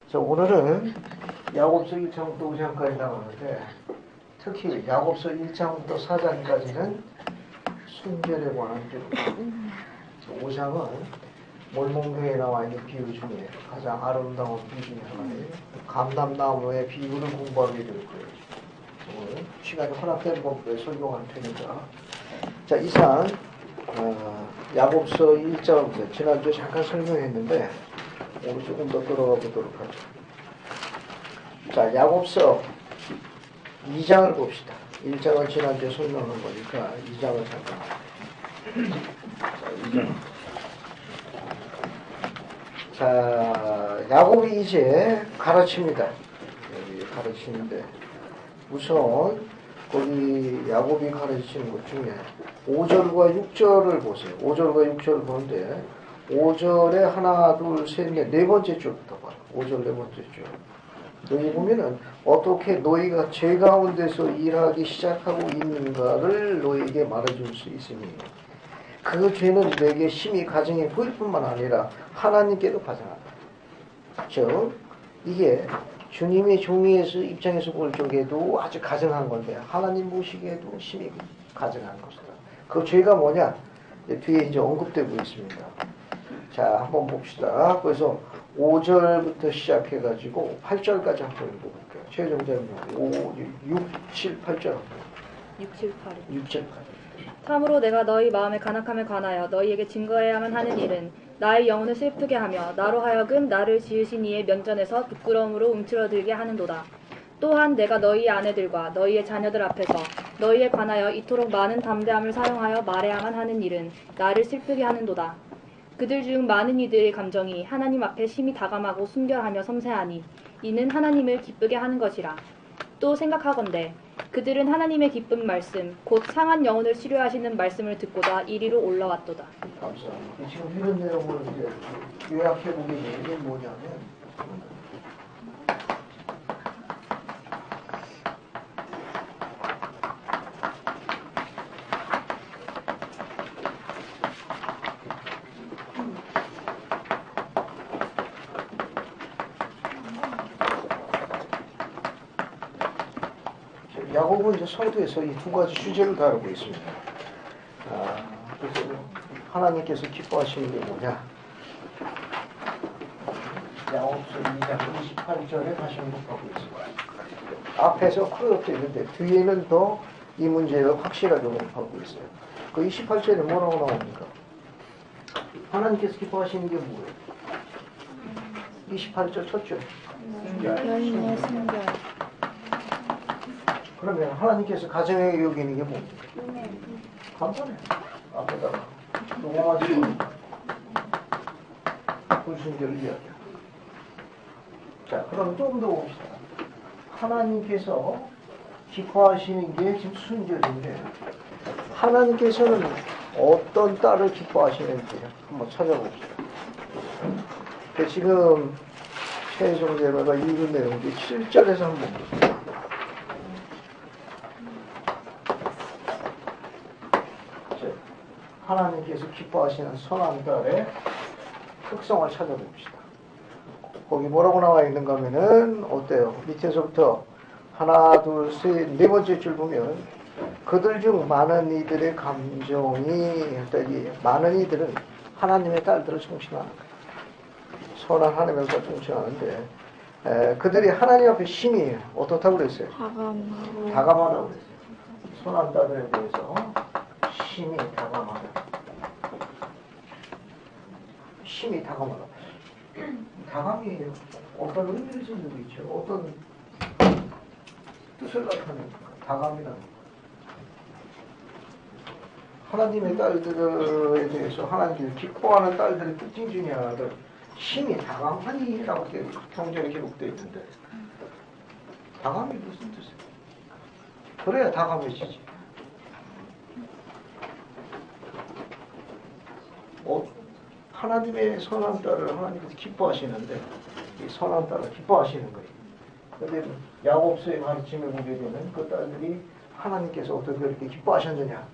자, 오늘은 야고보서 1장부터 5장까지 나오는데 특히 야고보서 1장부터 4장까지는 순결에 관한 기록. 5장은 몰몬교에 나와 있는 비유 중에 가장 아름다운 비유 중에 하나예요. 감람나무의 비유를 공부하게 될 거예요. 오늘 시간이 허락된 법에 설명할 테니까. 자, 이상 야고보서 1장 지난주에 잠깐 설명했는데 오늘 조금 더 들어가 보도록 하죠. 자, 야고보서 2장을 봅시다. 1장을 지난주에 설명한 거니까 2장을 잠깐. 자, 2장. 자, 야곱이 이제 가르칩니다. 여기 가르치는데 우선 거기 야곱이 가르치는 것 중에 5절과 6절을 보세요. 5절과 6절을 보는데 5절에 하나, 둘, 셋, 넷, 네 번째 줄부터 봐요. 5절 네 번째 줄. 여기 보면은 어떻게 너희가 죄 가운데서 일하기 시작하고 있는가를 너희에게 말해줄 수 있으니 그 죄는 내게 심히 가증해 보일 뿐만 아니라 하나님께도 가증하다. 즉 이게 주님의 종이에서 입장에서 볼 적에도 아주 가증한 건데 하나님 보시기에도 심히 가증한 것이다. 그 죄가 뭐냐? 뒤에 이제 언급되고 있습니다. 자, 한번 봅시다. 그래서 5절부터 시작해가지고 8절까지 한번 읽어볼게요. 최종자님 6, 7, 8절. 6, 7, 8. 6, 7, 8. 참으로 내가 너희 마음의 간악함에 관하여 너희에게 증거해야만 하는 일은 나의 영혼을 슬프게 하며 나로 하여금 나를 지으신 이의 면전에서 부끄러움으로 움츠러들게 하는도다. 또한 내가 너희 아내들과 너희의 자녀들 앞에서 너희에 관하여 이토록 많은 담대함을 사용하여 말해야만 하는 일은 나를 슬프게 하는도다. 그들 중 많은 이들의 감정이 하나님 앞에 심히 다감하고 순결하며 섬세하니 이는 하나님을 기쁘게 하는 것이라. 또 생각하건대 그들은 하나님의 기쁜 말씀 곧 상한 영혼을 치료하시는 말씀을 듣고자 이리로 올라왔도다. 감사합니다. 지금 이런 내용을 이제 요약해 보게 되는 게 뭐냐면 야고보는 이제 서두에서 이 두 가지 주제를 다루고 있습니다. 그래서 하나님께서 기뻐하시는 게 뭐냐? 야고보서 2장 28절에 다시 언급하고 있습니다. 앞에서 크게 있는데 뒤에는 더 이 문제를 확실하게 언급하고 있어요. 그 28절에 뭐라고 나옵니까? 하나님께서 기뻐하시는 게 뭐예요? 28절 첫 줄. 여인의 순결. 그러면 하나님께서 가정에 여기는 게 뭡니까? 간단해. 앞에다가 노마지고 불순결을 이야기합니다. 자, 그럼 조금 더 봅시다. 하나님께서 기뻐하시는 게 지금 순결인데 하나님께서는 어떤 딸을 기뻐하시는지 한번 찾아봅시다. 지금 최혜성 제가가 읽은 내용이 7절에서 한번 봅시다. 하나님께서 기뻐하시는 선한 딸의 특성을 찾아봅시다. 거기 뭐라고 나와 있는가 하면은 어때요? 밑에서부터 하나, 둘, 셋, 네 번째 줄 보면 그들 중 많은 이들의 감정이 많은 이들은 하나님의 딸들을 충신하는 거예요. 선한 하나님의 딸을 충신하는데 그들이 하나님 앞에 심히 어떻다고 그랬어요? 다감하다고 그랬어요. 선한 딸들에 대해서 심히 다감하다. 심히 다감하다. 다감이 어떤 의미를 지니고 있죠. 어떤 뜻을 나타내는 다감이라는 거. 하나님의 딸들에 대해서 하나님께서 기뻐하는 딸들의 특징 중에 하나를 심히 다감하니라고 성경에 기록되어 있는데 다감이 무슨 뜻이에요? 그래야 다감해지지. 하나님의 선한 딸을 하나님께서 기뻐하시는데 이 선한 딸을 기뻐하시는 거예요. 그런데 야고보서의 가르침을 보게 되면 그 딸들이 하나님께서 어떻게 그렇게 기뻐하셨느냐?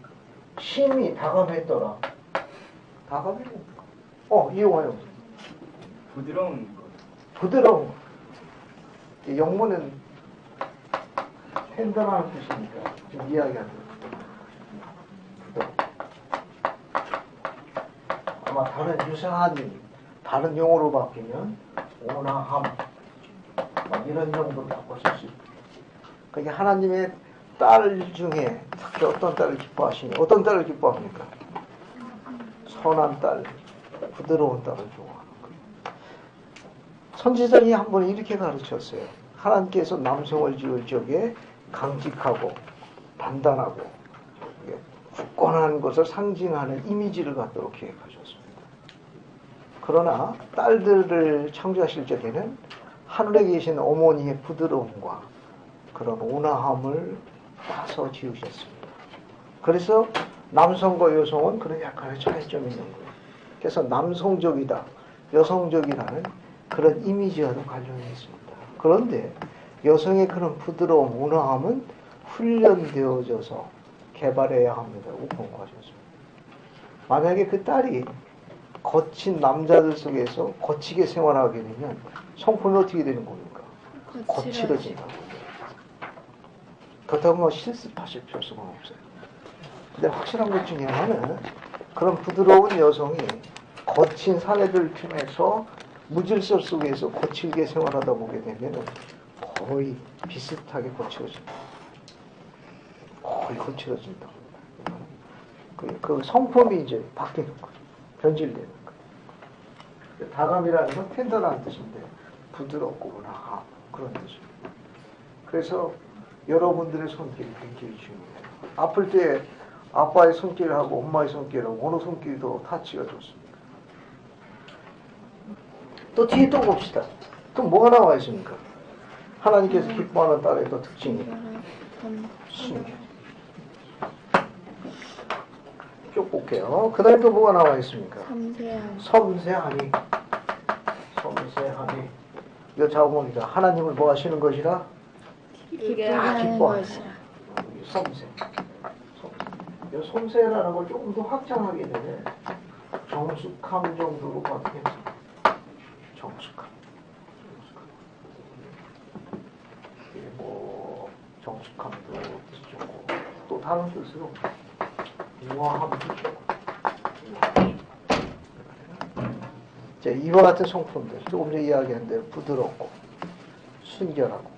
심히 다감했더라. 다감이 뭡니까? 이용하여 부드러운 것. 부드러운 것. 영문은 텐더라는 뜻이니까 좀 이야기하는 아마 다른 유사한 다른 용어로 바뀌면 온화함 이런 정도로 바꿔줄 수 있다. 그게 하나님의 딸 중에 특히 어떤 딸을 기뻐하시냐? 어떤 딸을 기뻐합니까? 선한 딸, 부드러운 딸을 좋아하는 거예요. 선지자이 한 번 이렇게 가르쳤어요. 하나님께서 남성을 지을 적에 강직하고 단단하고 굳건한 것을 상징하는 이미지를 갖도록 계획하셨습니다. 그러나 딸들을 창조하실 적에는 하늘에 계신 어머니의 부드러움과 그런 온화함을 따서 지으셨습니다. 그래서 남성과 여성은 그런 약간의 차이점이 있는 거예요. 그래서 남성적이다, 여성적이라는 그런 이미지와도 관련이 있습니다. 그런데 여성의 그런 부드러움, 온화함은 훈련되어져서 개발해야 합니다고 권고하셨습니다. 만약에 그 딸이 거친 남자들 속에서 거치게 생활하게 되면 성품이 어떻게 되는 겁니까? 거칠어진다고. 그렇다고 뭐 실습하실 필요성은 없어요. 근데 확실한 것 중에 하나는 그런 부드러운 여성이 거친 사내들 틈에서 무질서 속에서 거칠게 생활하다 보게 되면 거의 비슷하게 거칠어진다. 거의 거칠어진다. 그 성품이 이제 바뀌는 거예요. 변질되는 거예요. 다감이라는 건 텐더라는 뜻인데 부드럽고 온화함 그런 뜻입니다. 그래서 여러분들의 손길이 굉장히 중요해요. 아플 때 아빠의 손길하고 엄마의 손길하고 어느 손길이 더 타치가 좋습니다. 또 뒤에 또 봅시다. 또 뭐가 나와 있습니까? 하나님께서 기뻐하는 딸의 또 특징이 순결. 쭉 볼게요. 그 다음에 또 뭐가 나와 있습니까? 섬세함이. 섬세함이. 이거 잡아봅니다. 하나님을 뭐 하시는 것이라? 기뻐하는 것이라. 섬세. 이 섬세라는 걸 조금 더 확장하게 되면 정숙함 정도로 봐도 괜찮아요. 정숙함. 이게 뭐 정숙함도 뜻이 좋고 또 다른 뜻으로 우아함도 좋고. 자, 이와 같은 성품들 조금 전에 이야기한 대로 부드럽고 순결하고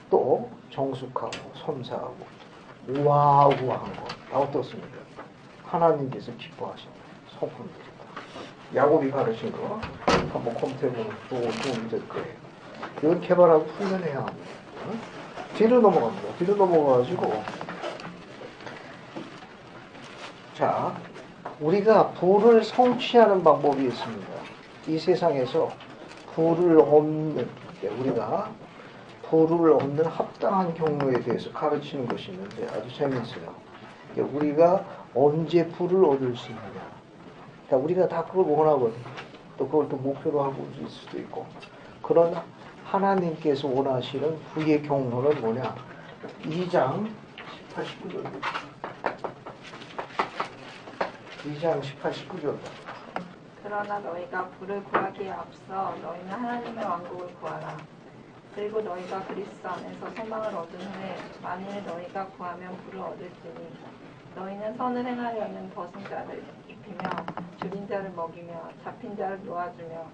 또 정숙하고 섬세하고 우아우아한 거 다 어떻습니까? 하나님께서 기뻐하시는 성품들이다. 야곱이 가르친 거 한번 검토해보면 도움이 될 거예요. 이건 개발하고 훈련해야 합니다. 뒤로 넘어갑니다. 뒤로 넘어가가지고 자, 우리가 부를 성취하는 방법이 있습니다. 이 세상에서 부를 얻는, 우리가 부를 얻는 합당한 경로에 대해서 가르치는 것이 있는데 아주 재미있어요. 우리가 언제 부를 얻을 수 있느냐. 우리가 다 그걸 원하거든요. 또 그걸 또 목표로 하고 있을 수도 있고. 그러나 하나님께서 원하시는 부의 경로는 뭐냐. 2장 18, 19절입니다. 2장 18, 19절. 그러나 너희가 부를 구하기에 앞서 너희는 하나님의 왕국을 구하라. 그리고 너희가 그리스도 안에서 소망을 얻은 후에 만일 너희가 구하면 부를 얻을지니 너희는 선을 행하려는 벗은 자를 입히며 줄인 자를 먹이며 잡힌 자를 놓아주며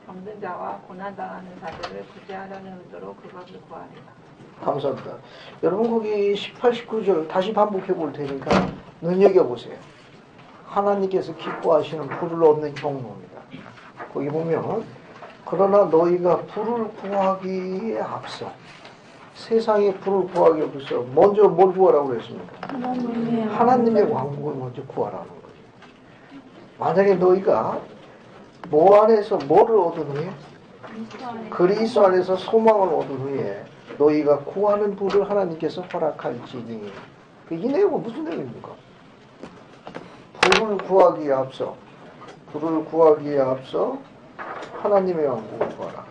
병든 자와 고난당하는 자들을 구제하려는 의도로 그것을 구하리라. 감사합니다. 여러분 거기 18, 19절 다시 반복해 볼 테니까 눈여겨보세요. 하나님께서 기뻐하시는 부를 얻는 경로입니다. 거기 보면 그러나 너희가 부를 구하기에 앞서 세상에 부를 구하기에 앞서 먼저 뭘 구하라고 그랬습니까? 하나님의 왕국을 먼저 구하라는 거죠. 만약에 너희가 뭐 안에서 뭐를 얻은 후에 그리스도 안에서 소망을 얻은 후에 너희가 구하는 부를 하나님께서 허락할지니 이 내용은 무슨 내용입니까? 부를 구하기에 앞서 하나님의 왕국을 구하라.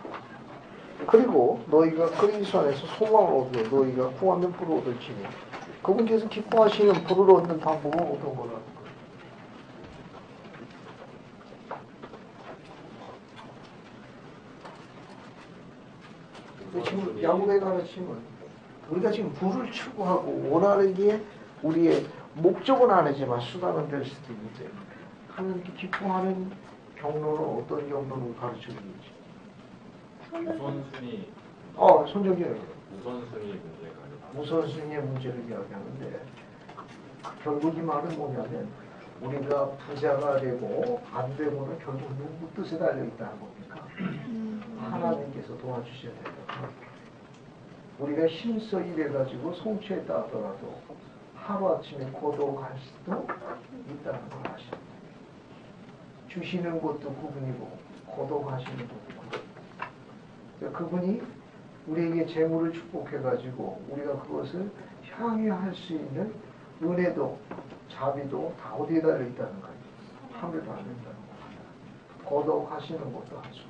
그리고 너희가 그리스도 안에서 소망을 얻으며 너희가 구하면 부를 얻을지니 그분께서 기뻐하시는 부를 얻는 방법은 어떤 거라는 거예요? 지금 야곱의 가르침은 우리가 지금 부를 추구하고 원하는 게 우리의 목적은 아니지만 수단은 될 수도 있는데 하나님께 기뻐하는 경로는 어떤 경로를 가르쳐 주는지. 우선순위, 손정기는 우선순위 문제가 아니라 우선순위의 문제를 이야기하는데 결국 이 말은 뭐냐면 우리가 부자가 되고 안 되고는 결국 누구 뜻에 달려 있다는 겁니까? 하나님께서 도와주셔야 된다. 우리가 힘써 일해가지고 성취했다 하더라도 하루아침에 고도갈 수도 있다는 걸 아셔야 돼요. 주시는 것도 그분이고 고도가시는 것도 그분이고 그분이 우리에게 재물을 축복해가지고 우리가 그것을 향유할 수 있는 은혜도 자비도 다 어디에 달려있다는 거예요. 하늘에도 안 된다는 겁니다. 거둬가시는 것도 하시고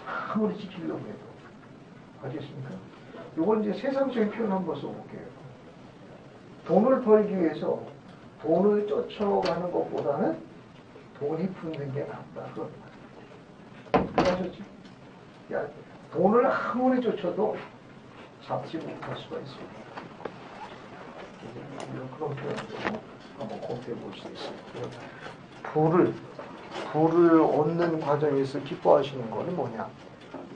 아무리 지키려고 해도 알겠습니까? 이건 이제 세상적인 표현 한번 써볼게요. 돈을 벌기 위해서 돈을 쫓아가는 것보다는 돈이 붙는 게 낫다. 그런 말이에요. 이해하셨지? 야, 돈을 아무리 쫓아도 잡지 못할 수가 있습니다. 그런 표현도 한번 검토해 볼 수 있어요. 부를 얻는 과정에서 기뻐하시는 것은 뭐냐?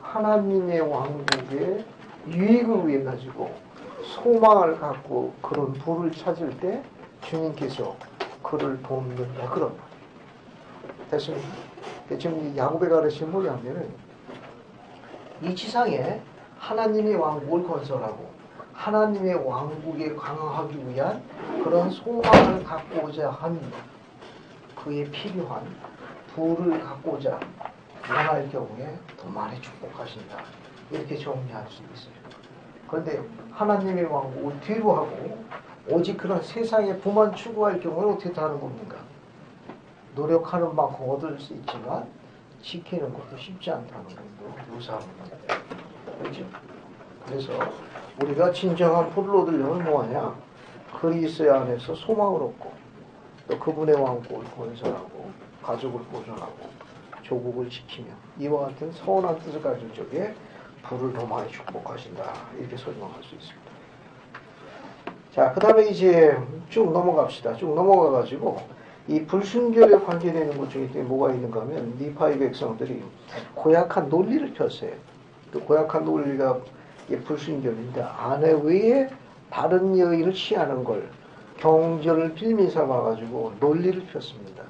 하나님의 왕국의 유익을 위해 가지고 소망을 갖고 그런 부를 찾을 때 주님께서 그를 돕는다. 그런 말. 됐습니까? 지금 야곱의 가르침은 뭐냐면은 이 지상에 하나님의 왕국을 건설하고 하나님의 왕국에 강화하기 위한 그런 소망을 갖고자 한 그에 필요한 부를 갖고자 원할 경우에 더 많이 축복하신다. 이렇게 정리할 수 있어요. 그런데 하나님의 왕국을 뒤로 하고 오직 그런 세상의 부만 추구할 경우에 어떻게 하는 겁니까? 노력하는 만큼 얻을 수 있지만 지키는 것도 쉽지 않다는 것도 묘사합니다. 그렇죠? 그래서 우리가 진정한 부를 얻으려면 뭐하냐? 그리스도 안에서 소망을 얻고 또 그분의 왕국을 건설하고 가족을 보존하고 조국을 지키며 이와 같은 선한 뜻을 가진 적에 부를 더 많이 축복하신다. 이렇게 설명할 수 있습니다. 자, 그 다음에 이제 쭉 넘어갑시다. 쭉 넘어가가지고 이 불순결에 관계되는 것 중에 뭐가 있는가 하면 니파의 백성들이 고약한 논리를 폈어요. 그 고약한 논리가 불순결인데 아내 외에 다른 여인을 취하는 걸 경절을 빌미 삼아가지고 논리를 폈습니다.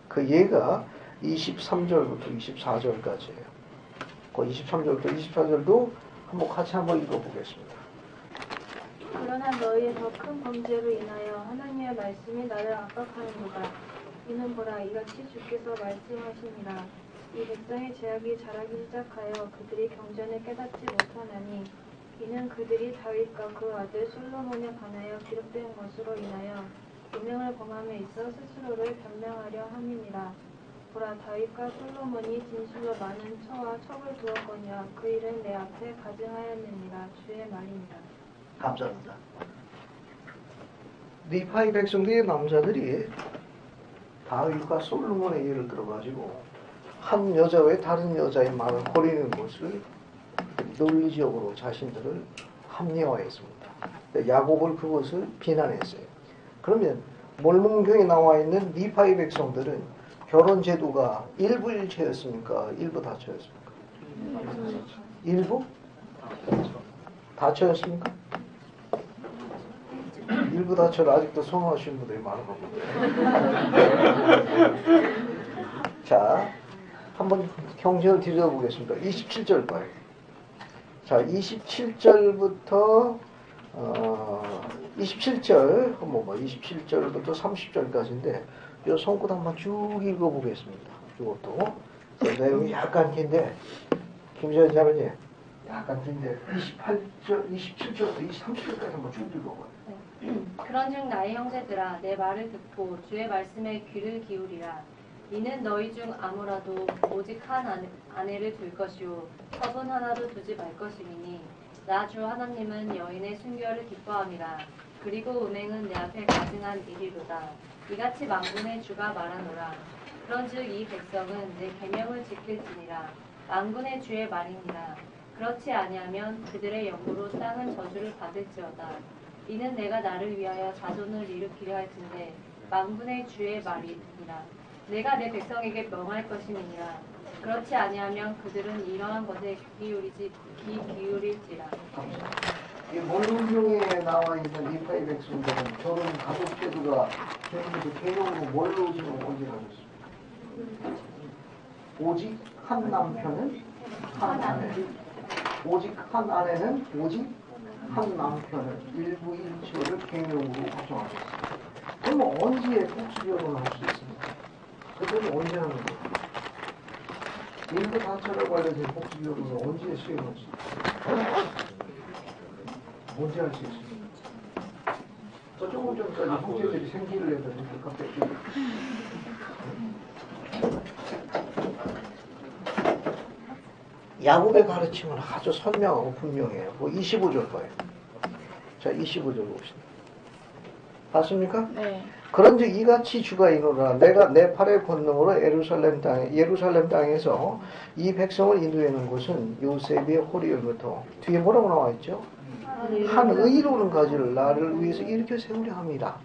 그 예가 23절부터 24절까지예요. 그 23절부터 24절도 같이 한번 읽어보겠습니다. 그러나 너희의 더 큰 범죄로 인하여 하나님의 말씀이 나를 압박하는도다. 이는 보라, 이같이 주께서 말씀하시니라. 이 백성의 죄악이 자라기 시작하여 그들이 경전을 깨닫지 못하나니 이는 그들이 다윗과 그 아들 솔로몬에 관하여 기록된 것으로 인하여 계명을 범함에 있어 스스로를 변명하려 함이니라. 보라, 다윗과 솔로몬이 진실로 많은 처와 척을 두었거니와 그 일은 내 앞에 가증하였느니라. 주의 말입니다. 감사합니다. 니파의 백성들의 남자들이 다윗과 솔로몬의 예를 들어가지고 한 여자 외 다른 여자의 말을 버리는 것을 논리적으로 자신들을 합리화했습니다. 야곱을 그것을 비난했어요. 그러면 몰몬경에 나와 있는 니파의 백성들은 결혼 제도가 일부일체였습니까? 일부 다처였습니까? 일부? 다처였습니까? 일부 다처를 아직도 선호하시는 분들이 많은 겁니다. 자, 한번 경전을 뒤져보겠습니다. 27절 봐요. 자, 27절부터 27절 한번 봐. 27절부터 30절까지인데 이 손끝 한번 쭉 읽어보겠습니다. 이것도 내용이 약간 긴데 김재현 자매님 약간 긴데 28절, 27절부터 30절까지 한번 쭉 읽어봐요. 그런즉 나의 형제들아, 내 말을 듣고 주의 말씀에 귀를 기울이라. 이는 너희 중 아무라도 오직 한 아내를 둘 것이요 터분 하나도 두지 말 것이니 나 주 하나님은 여인의 순결을 기뻐함이라. 그리고 음행은 내 앞에 가증한 일이로다. 이같이 만군의 주가 말하노라. 그런즉 이 백성은 내 계명을 지킬지니라. 만군의 주의 말이니라. 그렇지 아니하면 그들의 영으로 땅은 저주를 받을지어다. 이는 내가 나를 위하여 자손을 일으키려 할 텐데 만군의 주의 말이니라. 내가 내 백성에게 명할 것임이니라. 그렇지 아니하면 그들은 이러한 것에 귀 기울일지라. 이 몰룬중에 나와 있는 니파의 백성들은 결혼 가족 제도가 전부 개념으로 뭘로 지금 언제라고 했습니까? 오직 한 남편은 한 아내, 오직 한 아내는 오직 한 남편을 일부 일처를 개념으로 구성하셨습니다. 그럼 언제 복수 결혼을 할 수 있습니까? 그때는 언제 하는 거예요? 일부 다처를 관련된 복수 결혼을 언제 수행할 수 있어요? 언제 할 수 있습니까? 조금 전까지 형제들이 생기를 내도 이렇게 갑자기 야곱의 가르침은 아주 선명하고 분명해요. 25절 봐요. 자, 25절 봅시다. 봤습니까? 네. 그런즉 이같이 주가 이르노라. 내가 내 팔의 권능으로 예루살렘 땅에서 이 백성을 인도하는 곳은 요셉의 호리엘부터 뒤에 뭐라고 나와 있죠? 한 의로운 가지를 나를 위해서 일으켜 세우려 함이라.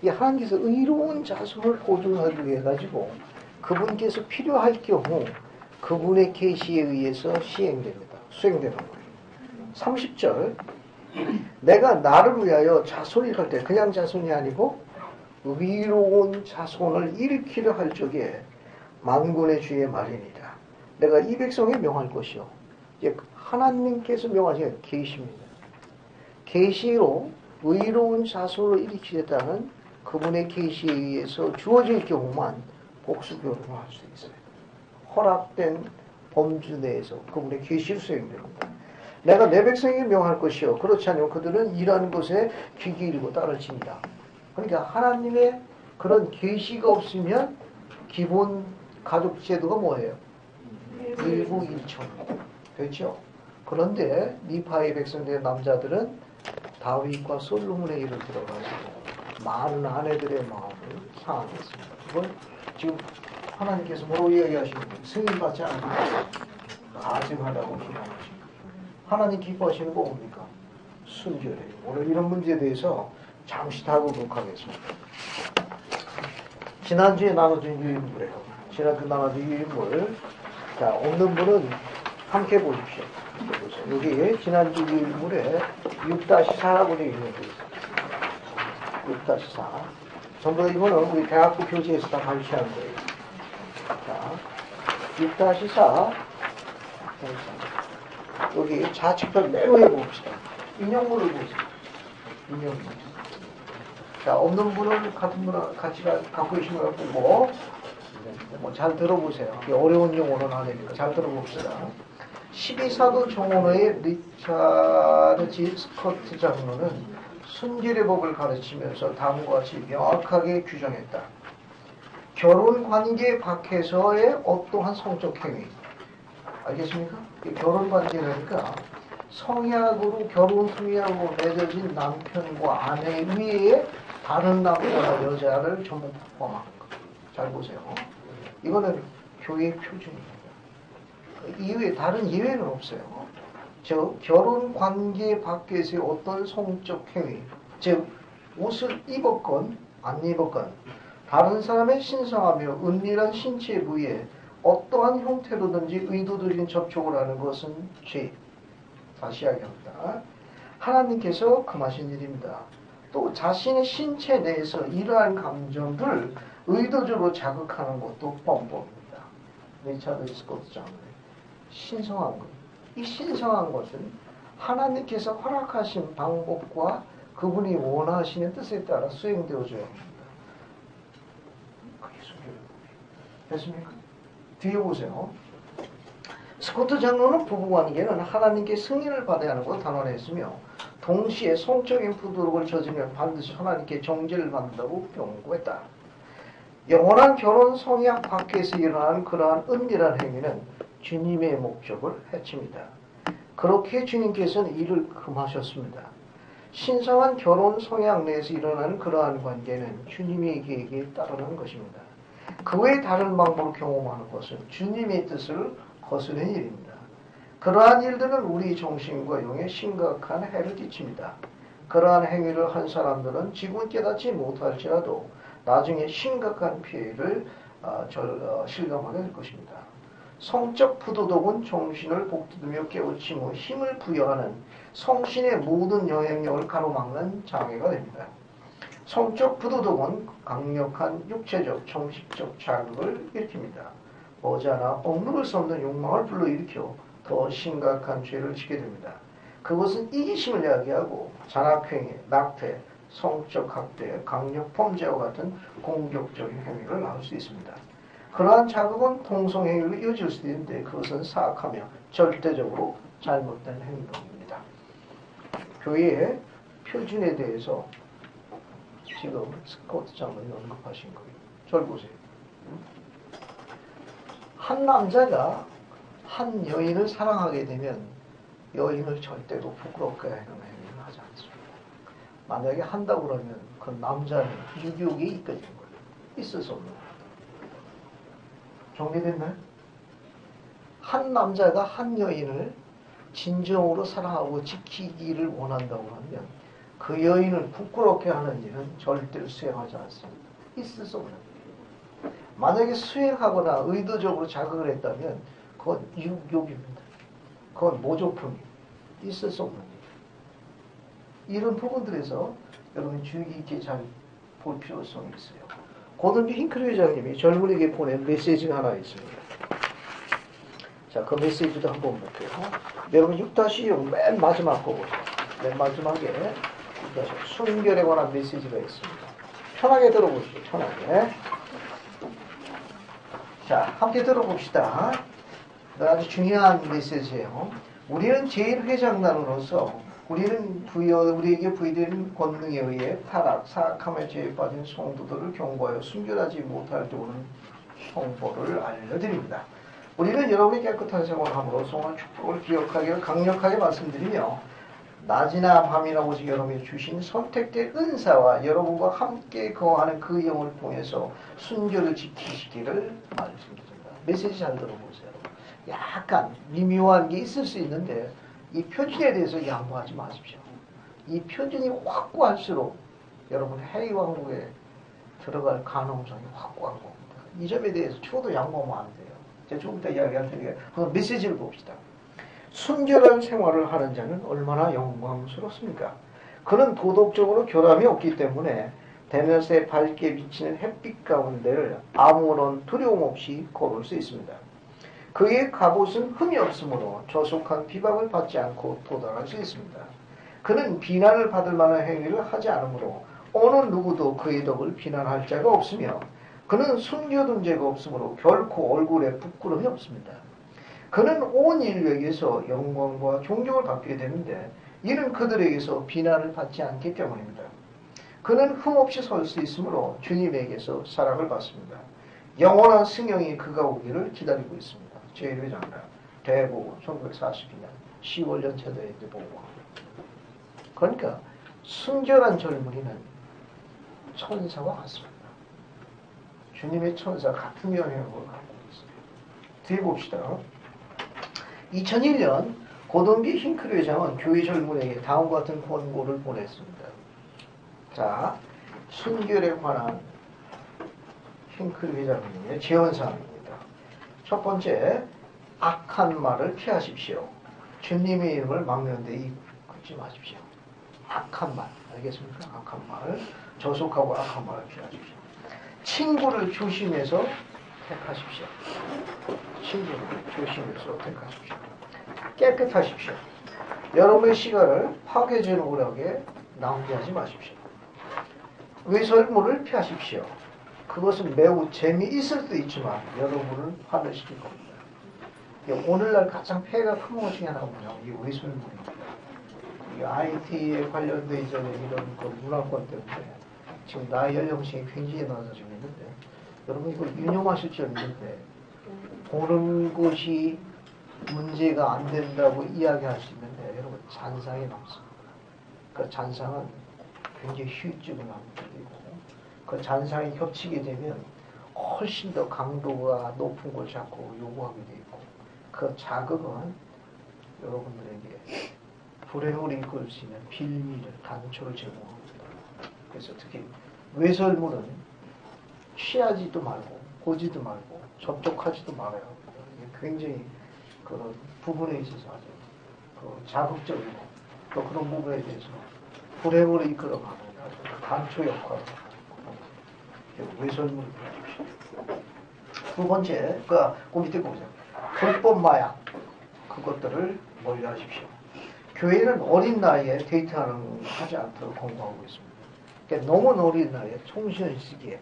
이 하나님께서 의로운 자손을 보존하기 위해 가지고 그분께서 필요할 경우 그분의 계시에 의해서 수행되는 거예요. 30절 내가 나를 위하여 자손을 할 때 그냥 자손이 아니고 의로운 자손을 일으키려 할 적에 만군의 주의 말이니라. 내가 이 백성에 명할 것이요. 이제 하나님께서 명하신 계시입니다. 계시로 의로운 자손을 일으키겠다는 그분의 계시에 의해서 주어질 경우만 복수교를 할 수 있어요. 허락된 범주 내에서 그분의 계시로 수행됩니다. 내가 내 백성에게 명할 것이요. 그렇지 않으면 그들은 일하는 것에 귀 기울이고 따르칩니다. 그러니까 하나님의 그런 계시가 없으면 기본 가족 제도가 뭐예요? 일부 일천. 그렇죠? 그런데 니파의 백성들의 남자들은 다윗과 솔로몬의 일을 들어가지고 많은 아내들의 마음을 상하겠습니다. 그걸 지금 하나님께서 뭐라고 이야기하시는 거예요? 승인받지 않는 거예요. 아직하다고 기도하십니다. 하나님 기뻐하시는 거 뭡니까? 순결해요. 오늘 이런 문제에 대해서 잠시 다루도록 하겠습니다. 지난주에 나눠준 유인물이에요. 지난주 나눠준 유인물. 자, 없는 분은 함께 보십시오. 여기 지난주 유인물에 6-4라고 되어 있는 게 있어요. 6-4. 전부 다 이거는 우리 대학부 교재에서 다 가르치는 거예요. 자, 6-4. 여기 좌측편 맨 위에 봅시다. 인형물을 보세요. 인형물. 자, 없는 분은 같은 분은 같이 갖고 계신 걸 보고, 잘 들어보세요. 어려운 용어는 아니니까 잘 들어봅시다. 12사도 정원의 리차드 G. 스코트 장로는 순결의 법을 가르치면서 다음과 같이 명확하게 규정했다. 결혼 관계 밖에서의 어떠한 성적 행위. 알겠습니까? 결혼 관계라니까 성약으로 결혼 성약으로 맺어진 남편과 아내 위에 다른 남자나 여자를 전부 포함하는 거. 잘 보세요. 이거는 교회 표준입니다. 이외에 다른 예외는 없어요. 즉 결혼 관계 밖에서의 어떤 성적 행위, 즉 옷을 입었건 안 입었건 다른 사람의 신성하며 은밀한 신체 부위에 어떠한 형태로든지 의도적인 접촉을 하는 것은 죄. 다시 이야기합니다. 하나님께서 금하신 일입니다. 또 자신의 신체 내에서 이러한 감정들을 의도적으로 자극하는 것도 범법입니다. 리차드 스코트 장로의 신성한 것. 이 신성한 것은 하나님께서 허락하신 방법과 그분이 원하시는 뜻에 따라 수행되어져야 합니다. 그게 순결의 법이에요. 됐습니까? 뒤에 보세요. 스코트 장로는 부부관계는 하나님께 승인을 받아야 하는 걸 단언했으며 동시에 성적인 부도력을 저지르면 반드시 하나님께 정죄를 받는다고 경고했다. 영원한 결혼 성약 밖에서 일어나는 그러한 은밀한 행위는 주님의 목적을 해칩니다. 그렇게 주님께서는 이를 금하셨습니다. 신성한 결혼 성약 내에서 일어나는 그러한 관계는 주님의 계획에 따르는 것입니다. 그 외에 다른 방법으로 경험하는 것은 주님의 뜻을 거스르는 일입니다. 그러한 일들은 우리 정신과 영에 심각한 해를 끼칩니다. 그러한 행위를 한 사람들은 지금은 깨닫지 못할지라도 나중에 심각한 피해를 실감하게 될 것입니다. 성적 부도덕은 정신을 복돋으며 깨우치며 힘을 부여하는 성신의 모든 영향력을 가로막는 장애가 됩니다. 성적 부도덕은 강력한 육체적, 정신적 자극을 일으킵니다. 머지않아 억누를 수 없는 욕망을 불러일으켜 더 심각한 죄를 짓게 됩니다. 그것은 이기심을 이야기하고 잔악행위, 낙태, 성적 학대, 강력 범죄와 같은 공격적인 행위를 낳을 수 있습니다. 그러한 자극은 동성행위로 이어질 수도 있는데 그것은 사악하며 절대적으로 잘못된 행동입니다. 교회의 표준에 대해서 지금 스코트 장로님이 언급하신 거예요. 절 보세요. 한 남자가 한 여인을 사랑하게 되면 여인을 절대로 부끄럽게 하는 행위를 하지 않습니다. 만약에 한다고 그러면 그 남자는 유교에 이끌리는 거예요. 있을 수 없는 거예요. 정리됐나요? 한 남자가 한 여인을 진정으로 사랑하고 지키기를 원한다고 하면 그 여인을 부끄럽게 하는 일은 절대로 수행하지 않습니다. 있을 수 없는 일이에요. 만약에 수행하거나 의도적으로 자극을 했다면 그건 유욕입니다. 그건 모조품이에요. 있을 수 없는 일이에요. 이런 부분들에서 여러분 주의 깊게 잘 볼 필요성이 있어요. 고든비 힝클 회장님이 젊은이에게 보낸 메시지가 하나 있습니다. 자, 그 메시지도 한번 볼게요. 여러분 6-6 맨 마지막 거 보세요. 맨 마지막에 순결에 관한 메시지가 있습니다. 편하게 들어보시죠. 편하게. 자, 함께 들어봅시다. 아주 중요한 메시지예요. 우리는 제1회장단으로서 우리에게 부여된 권능에 의해 타락, 사악함의 죄에 빠진 성도들을 경고하여 순결하지 못할 때 오는 형벌을 알려드립니다. 우리는 여러분이 깨끗한 생활을 함으로 성한 축복을 기억하기를 강력하게 말씀드리며 낮이나 밤이나 오직 여러분이 주신 선택된 은사와 여러분과 함께 거하는 그 영을 통해서 순결을 지키시기를 말씀드립니다. 메시지 잘 들어보세요. 약간 미묘한 게 있을 수 있는데 이 표준에 대해서 양보하지 마십시오. 이 표준이 확고할수록 여러분 해외왕국에 들어갈 가능성이 확고한 겁니다. 이 점에 대해서 저도 양보하면 안 돼요. 제가 조금 이따 이야기할 테니까 한번 메시지를 봅시다. 순결한 생활을 하는 자는 얼마나 영광스럽습니까? 그는 도덕적으로 결함이 없기 때문에 대낮에 밝게 비치는 햇빛 가운데를 아무런 두려움 없이 걸을 수 있습니다. 그의 갑옷은 흠이 없으므로 저속한 비방을 받지 않고 도달할 수 있습니다. 그는 비난을 받을 만한 행위를 하지 않으므로 어느 누구도 그의 덕을 비난할 자가 없으며 그는 숨겨둔 죄가 없으므로 결코 얼굴에 부끄러움이 없습니다. 그는 온 인류에게서 영광과 존경을 받게 되는데 이는 그들에게서 비난을 받지 않기 때문입니다. 그는 흠없이 설 수 있으므로 주님에게서 사랑을 받습니다. 영원한 승용이 그가 오기를 기다리고 있습니다. 제1회장단 대보고 1942년 10월 연차대회 때 보고 그러니까 순결한 젊은이는 천사와 같습니다. 주님의 천사 같은 영향을 갖고 있어요. 뒤에 봅시다. 2001년 고든비 힝클 회장은 교회 젊은이에게 다음과 같은 권고를 보냈습니다. 자, 순결에 관한 힝클 회장님의 제언사항입니다. 첫 번째, 악한 말을 피하십시오. 주님의 이름을 막는 데 걷지 마십시오. 악한 말, 알겠습니까? 악한 말, 저속하고 악한 말을 피하십시오. 친구를 조심해서 택하십시오. 친구를 조심해서 택하십시오. 깨끗하십시오. 여러분의 시간을 파괴되는 오락에 낭비하지 마십시오. 외설물을 피하십시오. 그것은 매우 재미있을 수도 있지만 여러분을 화내시킬 겁니다. 오늘날 가장 폐해가 큰 것 중에 하나가 뭐냐? 이 외설물입니다. 이 IT에 관련된 이런 그 문화권 때문에 지금 나의 연령층이 굉장히 낮아지고 있는데 여러분 이거 유념하실 줄 있는데 보는 것이 문제가 안 된다고 이야기할 수 있는데 여러분 잔상이 남습니다. 그 잔상은 굉장히 휴증을 남게 되고 그 잔상이 겹치게 되면 훨씬 더 강도가 높은 걸 자꾸 요구하게 되어 있고 그 자극은 여러분들에게 불행을 이끌 수 있는 빌미를, 단초를 제공합니다. 그래서 특히 외설물은 취하지도 말고 보지도 말고 접촉하지도 말아요. 굉장히 그런 부분에 있어서 아주 그 자극적이고 또 그런 부분에 대해서 불행을 이끌어가는 아주 단초 역할을 하는 외설물을 보여주십시오. 두 번째, 그 밑에 보세요. 불법 마약, 그것들을 멀리하십시오. 교회는 어린 나이에 하지 않도록 권고하고 있습니다. 그러니까 너무 어린 나이에 청소년 시기에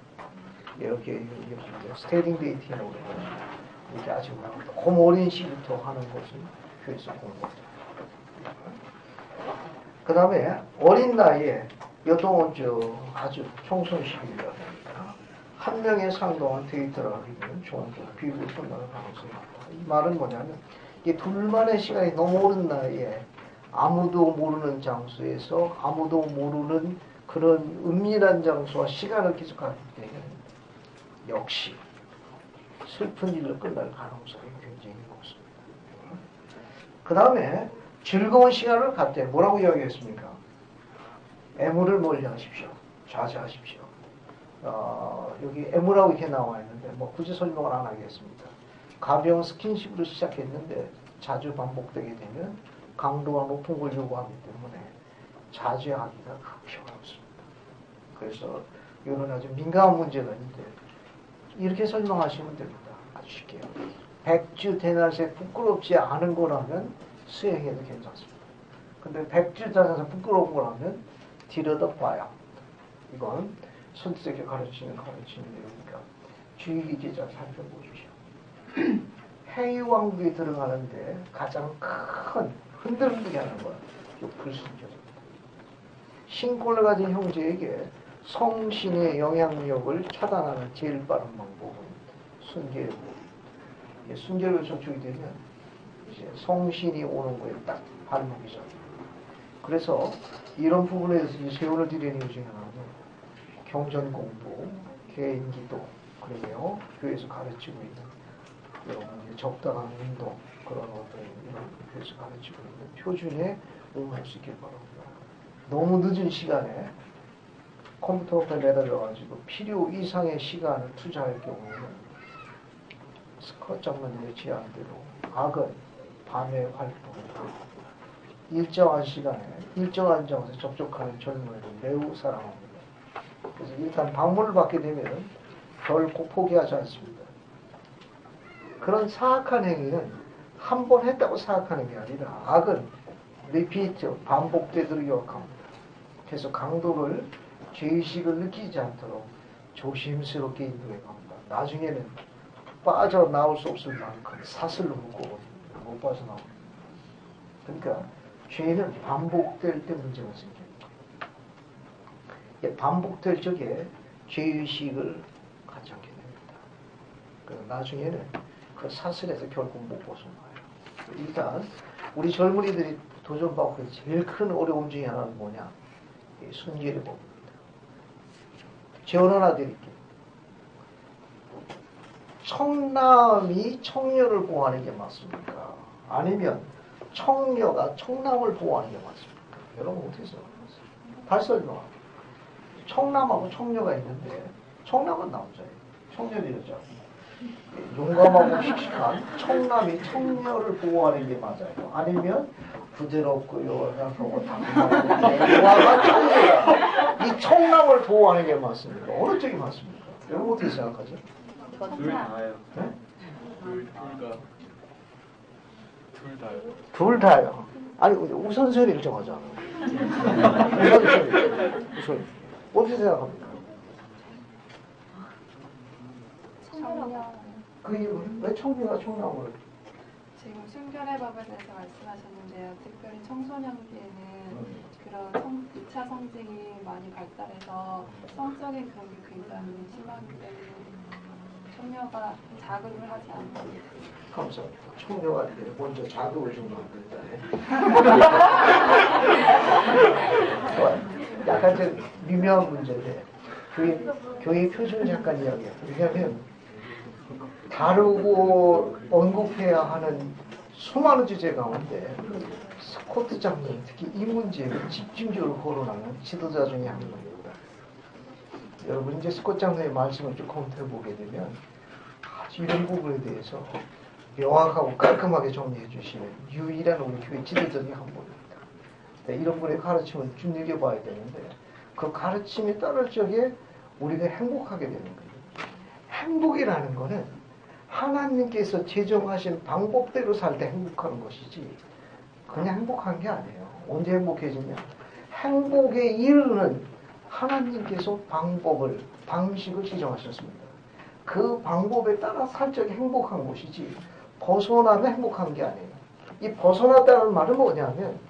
이렇게 스테이딩 데이팅이라고 그러거든요. 이렇게 아주 너무 어린 시기부터 하는 것은 교회에서 권고합니다. 그 다음에 어린 나이에 여동은 아주 청소년 시기입니다. 한 명에 상당한 데이트를 하기는 좋은 비율을 선택할 가능성이 많다. 이 말은 뭐냐면 이 둘만의 시간이 너무 오른 나이에 아무도 모르는 장소에서 아무도 모르는 그런 은밀한 장소와 시간을 계속하게 되면 역시 슬픈 일로 끝날 가능성이 굉장히 높습니다. 그 다음에 즐거운 시간을 갖되 뭐라고 이야기했습니까? 애물을 멀리하십시오. 자제하십시오. 여기 애무라고 이렇게 나와 있는데 뭐 굳이 설명을 안 하겠습니다. 가벼운 스킨십으로 시작했는데 자주 반복되게 되면 강도가 높은 걸 요구하기 때문에 자제하기가 그 필요가 없습니다. 그래서 이런 아주 민감한 문제가 있는데 이렇게 설명하시면 됩니다. 아주 쉽게요. 백주 대낮에 부끄럽지 않은 거라면 수행해도 괜찮습니다. 근데 백주 대낮에 부끄러운 거라면 들여다봐야 합니다. 이건 선생님께 가르치는 내용이니까 주의 깊게 잘 살펴보십시오. 행위왕국에 들어가는데 가장 큰 흔들리게 하는 건 이 불순종입니다. 신권을 가진 형제에게 성신의 영향력을 차단하는 제일 빠른 방법은 순결이고, 순결을 저촉이 되면 이제 성신이 오는 거에 딱 발목이죠. 그래서 이런 부분에 대해서 이제 세원을 드리는 이유 중에 하나는 경전 공부, 개인 기도, 그리고요 교회에서 가르치고 있는 여러분 적당한 운동, 그런 어떤 이런 교회에서 가르치고 있는 표준에 응할 수 있길 바랍니다. 너무 늦은 시간에 컴퓨터 앞에 매달려가지고 필요 이상의 시간을 투자할 경우에는 스컷 장로님의 제안대로 악은 밤에 활동을 하고 일정한 시간에 일정한 장소에 접촉하는 젊은이를 매우 사랑합니다. 그래서 일단 방문을 받게 되면 결코 포기하지 않습니다. 그런 사악한 행위는 한 번 했다고 생각하는 게 아니라 악은 리피트, 반복되도록 요약합니다. 그래서 강도를 죄의식을 느끼지 않도록 조심스럽게 인도해 갑니다. 나중에는 빠져나올 수 없을 만큼 사슬로 묶어버립니다. 못 빠져나옵니다. 그러니까 죄는 반복될 때 문제가 생깁니다. 반복될 적에 죄의식을 갖지 않게 됩니다. 나중에는 그 사슬에서 결국 못 벗어나요. 일단 우리 젊은이들이 도전받고 있는 제일 큰 어려움 중에 하나는 뭐냐? 순결의 법입니다. 제언 하나 드릴게요. 청남이 청녀를 보호하는 게 맞습니까? 아니면 청녀가 청남을 보호하는 게 맞습니까? 여러분 어떻게 생각하세요? 다시 설명합니다. 청남하고 청녀가 있는데 청남은 남자예요. 청녀는 여자예요. 용감하고 씩씩한 청남이 청녀를 보호하는 게 맞아요. 아니면 부드럽고 요란하고 당당하고 영화가 청녀가 이 청남을 보호하는 게 맞습니까? 어느 쪽이 맞습니까? 여러분 어떻게 생각하죠? 둘 다요. 네? 둘 다요. 둘 다요. 아니 우선순위를 정하자. 우선순위. 어떻게 생각합니까? 그 이유는 왜 청녀가 청남을? 지금 순결의 법에 대해서 말씀하셨는데요. 특별히 청소년기에는 그런 2차 성징이 많이 발달해서 성적인 그런 게 굉장히 심하기 때문에 청녀가 자극을 하지 않고 감사합니다. 청녀가 이제 먼저 자극을 좀 만들잖아요. 약간 좀 미묘한 문제인데 교회 표준을 잠깐 이야기해요. 왜냐하면 다루고 언급해야 하는 수많은 주제 가운데 스코트 장로는 특히 이 문제를 집중적으로 거론하는 지도자 중에 한 명입니다. 여러분 이제 스코트 장로의 말씀을 쭉 검토해 보게 되면 아주 이런 부분에 대해서 명확하고 깔끔하게 정리해 주시는 유일한 우리 교회 지도자 중에 한 분입니다. 이런 분의 가르침을 눈여겨봐야 되는데 그 가르침에 따를 적에 우리가 행복하게 되는 거예요. 행복이라는 거는 하나님께서 제정하신 방법대로 살 때 행복하는 것이지 그냥 행복한 게 아니에요. 언제 행복해지냐? 행복에 이르는 하나님께서 방식을 지정하셨습니다. 그 방법에 따라 살 적에 행복한 것이지 벗어나면 행복한 게 아니에요. 이 벗어났다는 말은 뭐냐면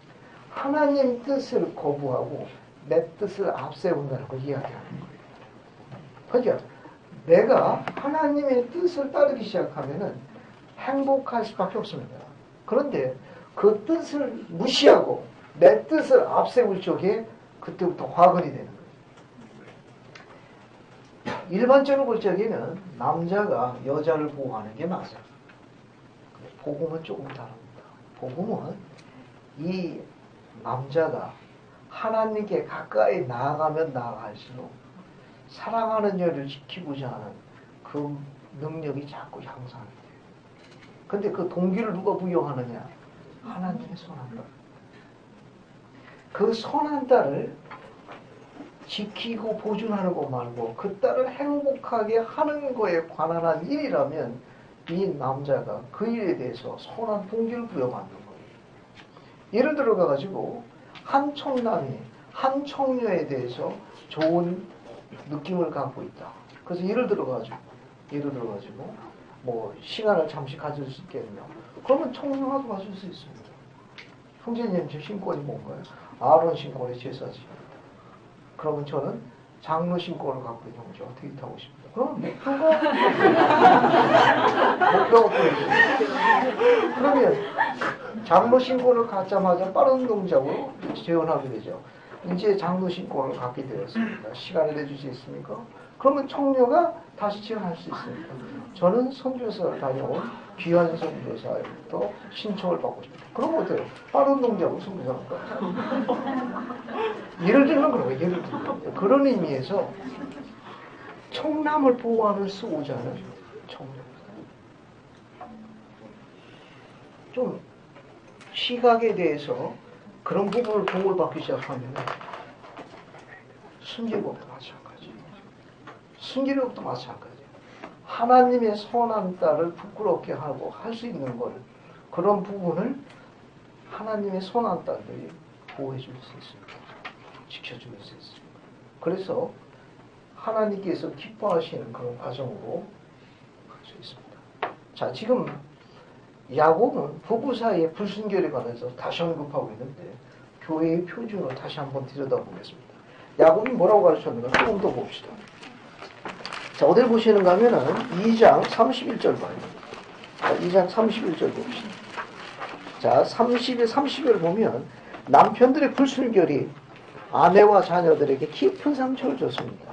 하나님 뜻을 거부하고 내 뜻을 앞세운다는 걸 이야기하는 거예요. 그러니까 내가 하나님의 뜻을 따르기 시작하면은 행복할 수밖에 없습니다. 그런데 그 뜻을 무시하고 내 뜻을 앞세울 적에 그때부터 화근이 되는 거예요. 일반적으로 볼 적에는 남자가 여자를 보호하는 게 맞아요. 복음은 조금 다릅니다. 복음은 이 남자가 하나님께 가까이 나아가면 나아갈수록 사랑하는 여를 지키고자 하는 그 능력이 자꾸 향상이 돼요. 근데 그 동기를 누가 부여하느냐? 하나님의 선한 딸. 그 선한 딸을 지키고 보존하는 것 말고 그 딸을 행복하게 하는 거에 관한 일이라면 이 남자가 그 일에 대해서 선한 동기를 부여받는 거예요. 예를 들어가지고 한 청남이 한 청녀에 대해서 좋은 느낌을 갖고 있다. 그래서 예를 들어가지고 뭐 시간을 잠시 가질 수 있겠냐? 그러면 청명하게 가질 수 있습니다. 형제님 제 신권이 뭔가요? 아론 신권의 제사지. 그러면 저는 장로 신권을 갖고 있는 형제 어떻게 타고 싶다. 그럼 목표가 보이죠. 그러면 장로 신권을 갖자마자 빠른 동작으로 재혼하게 되죠. 이제 장로 신권을 갖게 되었습니다. 시간을 내줄 수 있습니까? 그러면 청녀가 다시 재혼할 수 있습니다. 저는 선교사를 다녀온 귀한 선교사로부터 신청을 받고 싶다. 그럼 어때요? 빠른 동작으로 선교사를 받죠. 예를 들면 그런 거예요. 예를 들면 그런 의미에서 청남을 보호하는 수호자는 청녀입니다. 좀 시각에 대해서 그런 부분을 보호를 받기 시작하면 순결법도 마찬가지. 순결법도 마찬가지. 하나님의 선한 딸을 부끄럽게 하고 할 수 있는 걸 그런 부분을 하나님의 선한 딸들이 보호해 줄 수 있습니다. 지켜줄 수 있습니다. 그래서 하나님께서 기뻐하시는 그런 과정으로 갈 수 있습니다. 자, 지금 야곱은 부부 사이의 불순결에 관해서 다시 언급하고 있는데 교회의 표준으로 다시 한번 들여다보겠습니다. 야곱이 뭐라고 가르쳤는가 조금 더 봅시다. 자, 어딜 보시는가 하면은 2장 31절 봐요. 자, 2장 31절 봅시다. 자, 30을 보면 남편들의 불순결이 아내와 자녀들에게 깊은 상처를 줬습니다.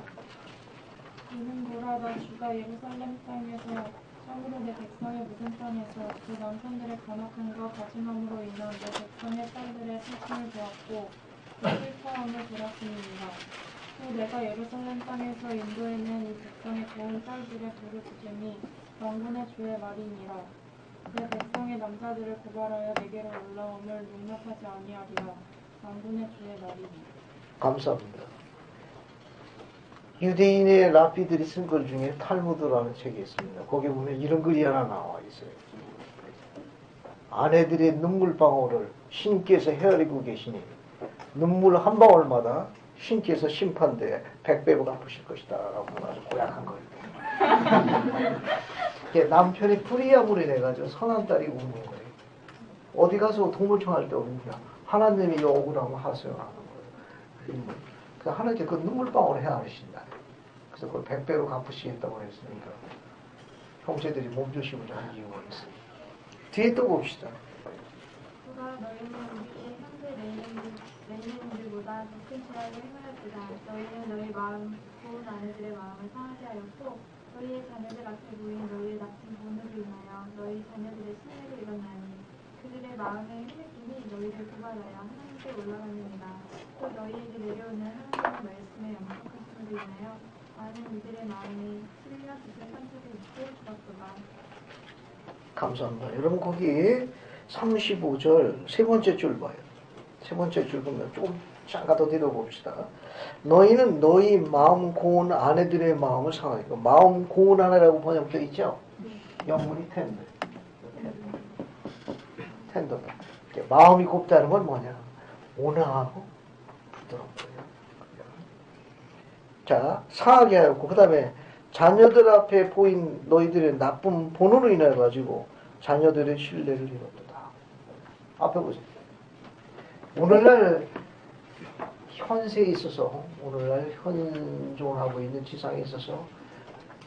이는 보라 나 주가 예루살렘 땅에서 참으로 내 백성의 묻은 땅에서 그 남편들의 간악함과 가증함으로 인한 내 백성의 딸들의 슬픔을 보았고 그 슬퍼함을 돌았음이니라. 또 내가 예루살렘 땅에서 인도해낸 이 백성의 좋은 딸들의 부를 부르니 왕군의 주의 말이니라. 내 백성의 남자들을 고발하여 내게로 올라옴을 용납하지 아니하리라. 왕군의 주의 말이니. 감사합니다. 유대인의 랍비들이 쓴 글 중에 탈무드라는 책이 있습니다. 거기에 보면 이런 글이 하나 나와 있어요. 아내들의 눈물방울을 신께서 헤아리고 계시니 눈물 한 방울마다 신께서 심판대에 100배로 갚으실 것이다 라고 아주 고약한 거예요. 남편이 불의함으로 인해가지고 선한 딸이 우는 거예요. 어디 가서 동물청 할 때 우냐. 하나님이 이 억울함을 하세요 하는 거예요. 그래서 하나님께 그 눈물방울을 헤아리신다. 그래서 그걸 100배로 갚으시겠다고 했으니까 형제들이 몸조심을 하는 이유가 있어요. 뒤에 또 봅시다. 보라 너희는 우리 형제 맹인들보다 더 큰 죄악을 행하였도다. 너희는 너희 마음 좋은 아내들의 마음을 상하게 하였고 너희의 자녀들 앞에 보인 너희의 나쁜 본으로 인하여 너희 자녀들의 신뢰를 잃었나니 마음에 힘있으니 너희를 구발하여 하나님께 올라가느니라. 또 너희에게 내려오는 하나님의 말씀에 영접하심으로 인하여 많은 이들의 마음에 틀려 뜻을 산적이 있게 주었도다. 감사합니다. 여러분 거기 35절 세 번째 줄 봐요. 세 번째 줄 보면 조금 잠깐 더 들어봅시다. 너희는 너희 마음 고운 아내들의 마음을 상하니까 마음 고운 아내라고 번역되어 있죠? 영문이 텐더. 텐더다. 마음이 곱다는 건 뭐냐? 온화하고 부드러운 거예요. 자, 상하게 하였고 그 다음에 자녀들 앞에 보인 너희들의 나쁜 본으로 인해 가지고 자녀들의 신뢰를 잃었다. 앞에 보세요. 오늘날 현세에 있어서 오늘날 현존하고 있는 지상에 있어서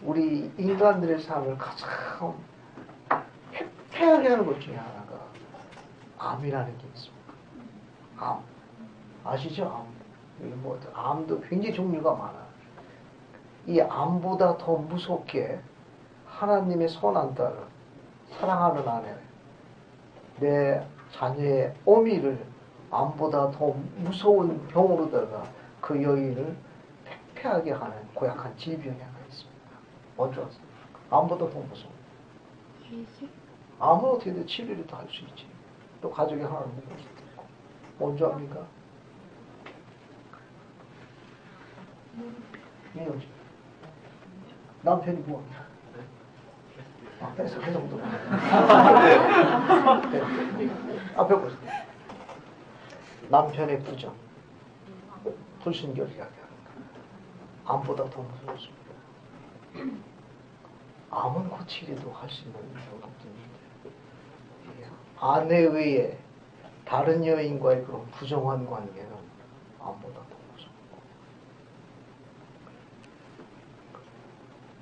우리 인간들의 삶을 가장 폐하게 하는 것 중에 하나가 암이라는 게 있습니다. 암. 아시죠? 암. 암도 굉장히 종류가 많아요. 이 암보다 더 무섭게 하나님의 선한 딸을 사랑하는 아내, 내 자녀의 어미를 암보다 더 무서운 병으로다가 그 여인을 폐하게 하는 고약한 질병이 하나 있습니다. 뭔지 아세요? 암보다 더 무서워. 암은 어떻게든 치료를 다 할 수 있지. 또 가족이 하나를 먹을 수도 있고. 뭔지 압니까? 이거지. 남편이 뭐합니까? 뺏어 정도. 앞에 보세요. 남편의 부정, 불순결 이야기하는 거. 암보다 더 무서웠습니다. 암은 고치기도 할 수 있는 방법들인데 아내 외에 다른 여인과의 그런 부정한 관계는 암보다 더 무섭고.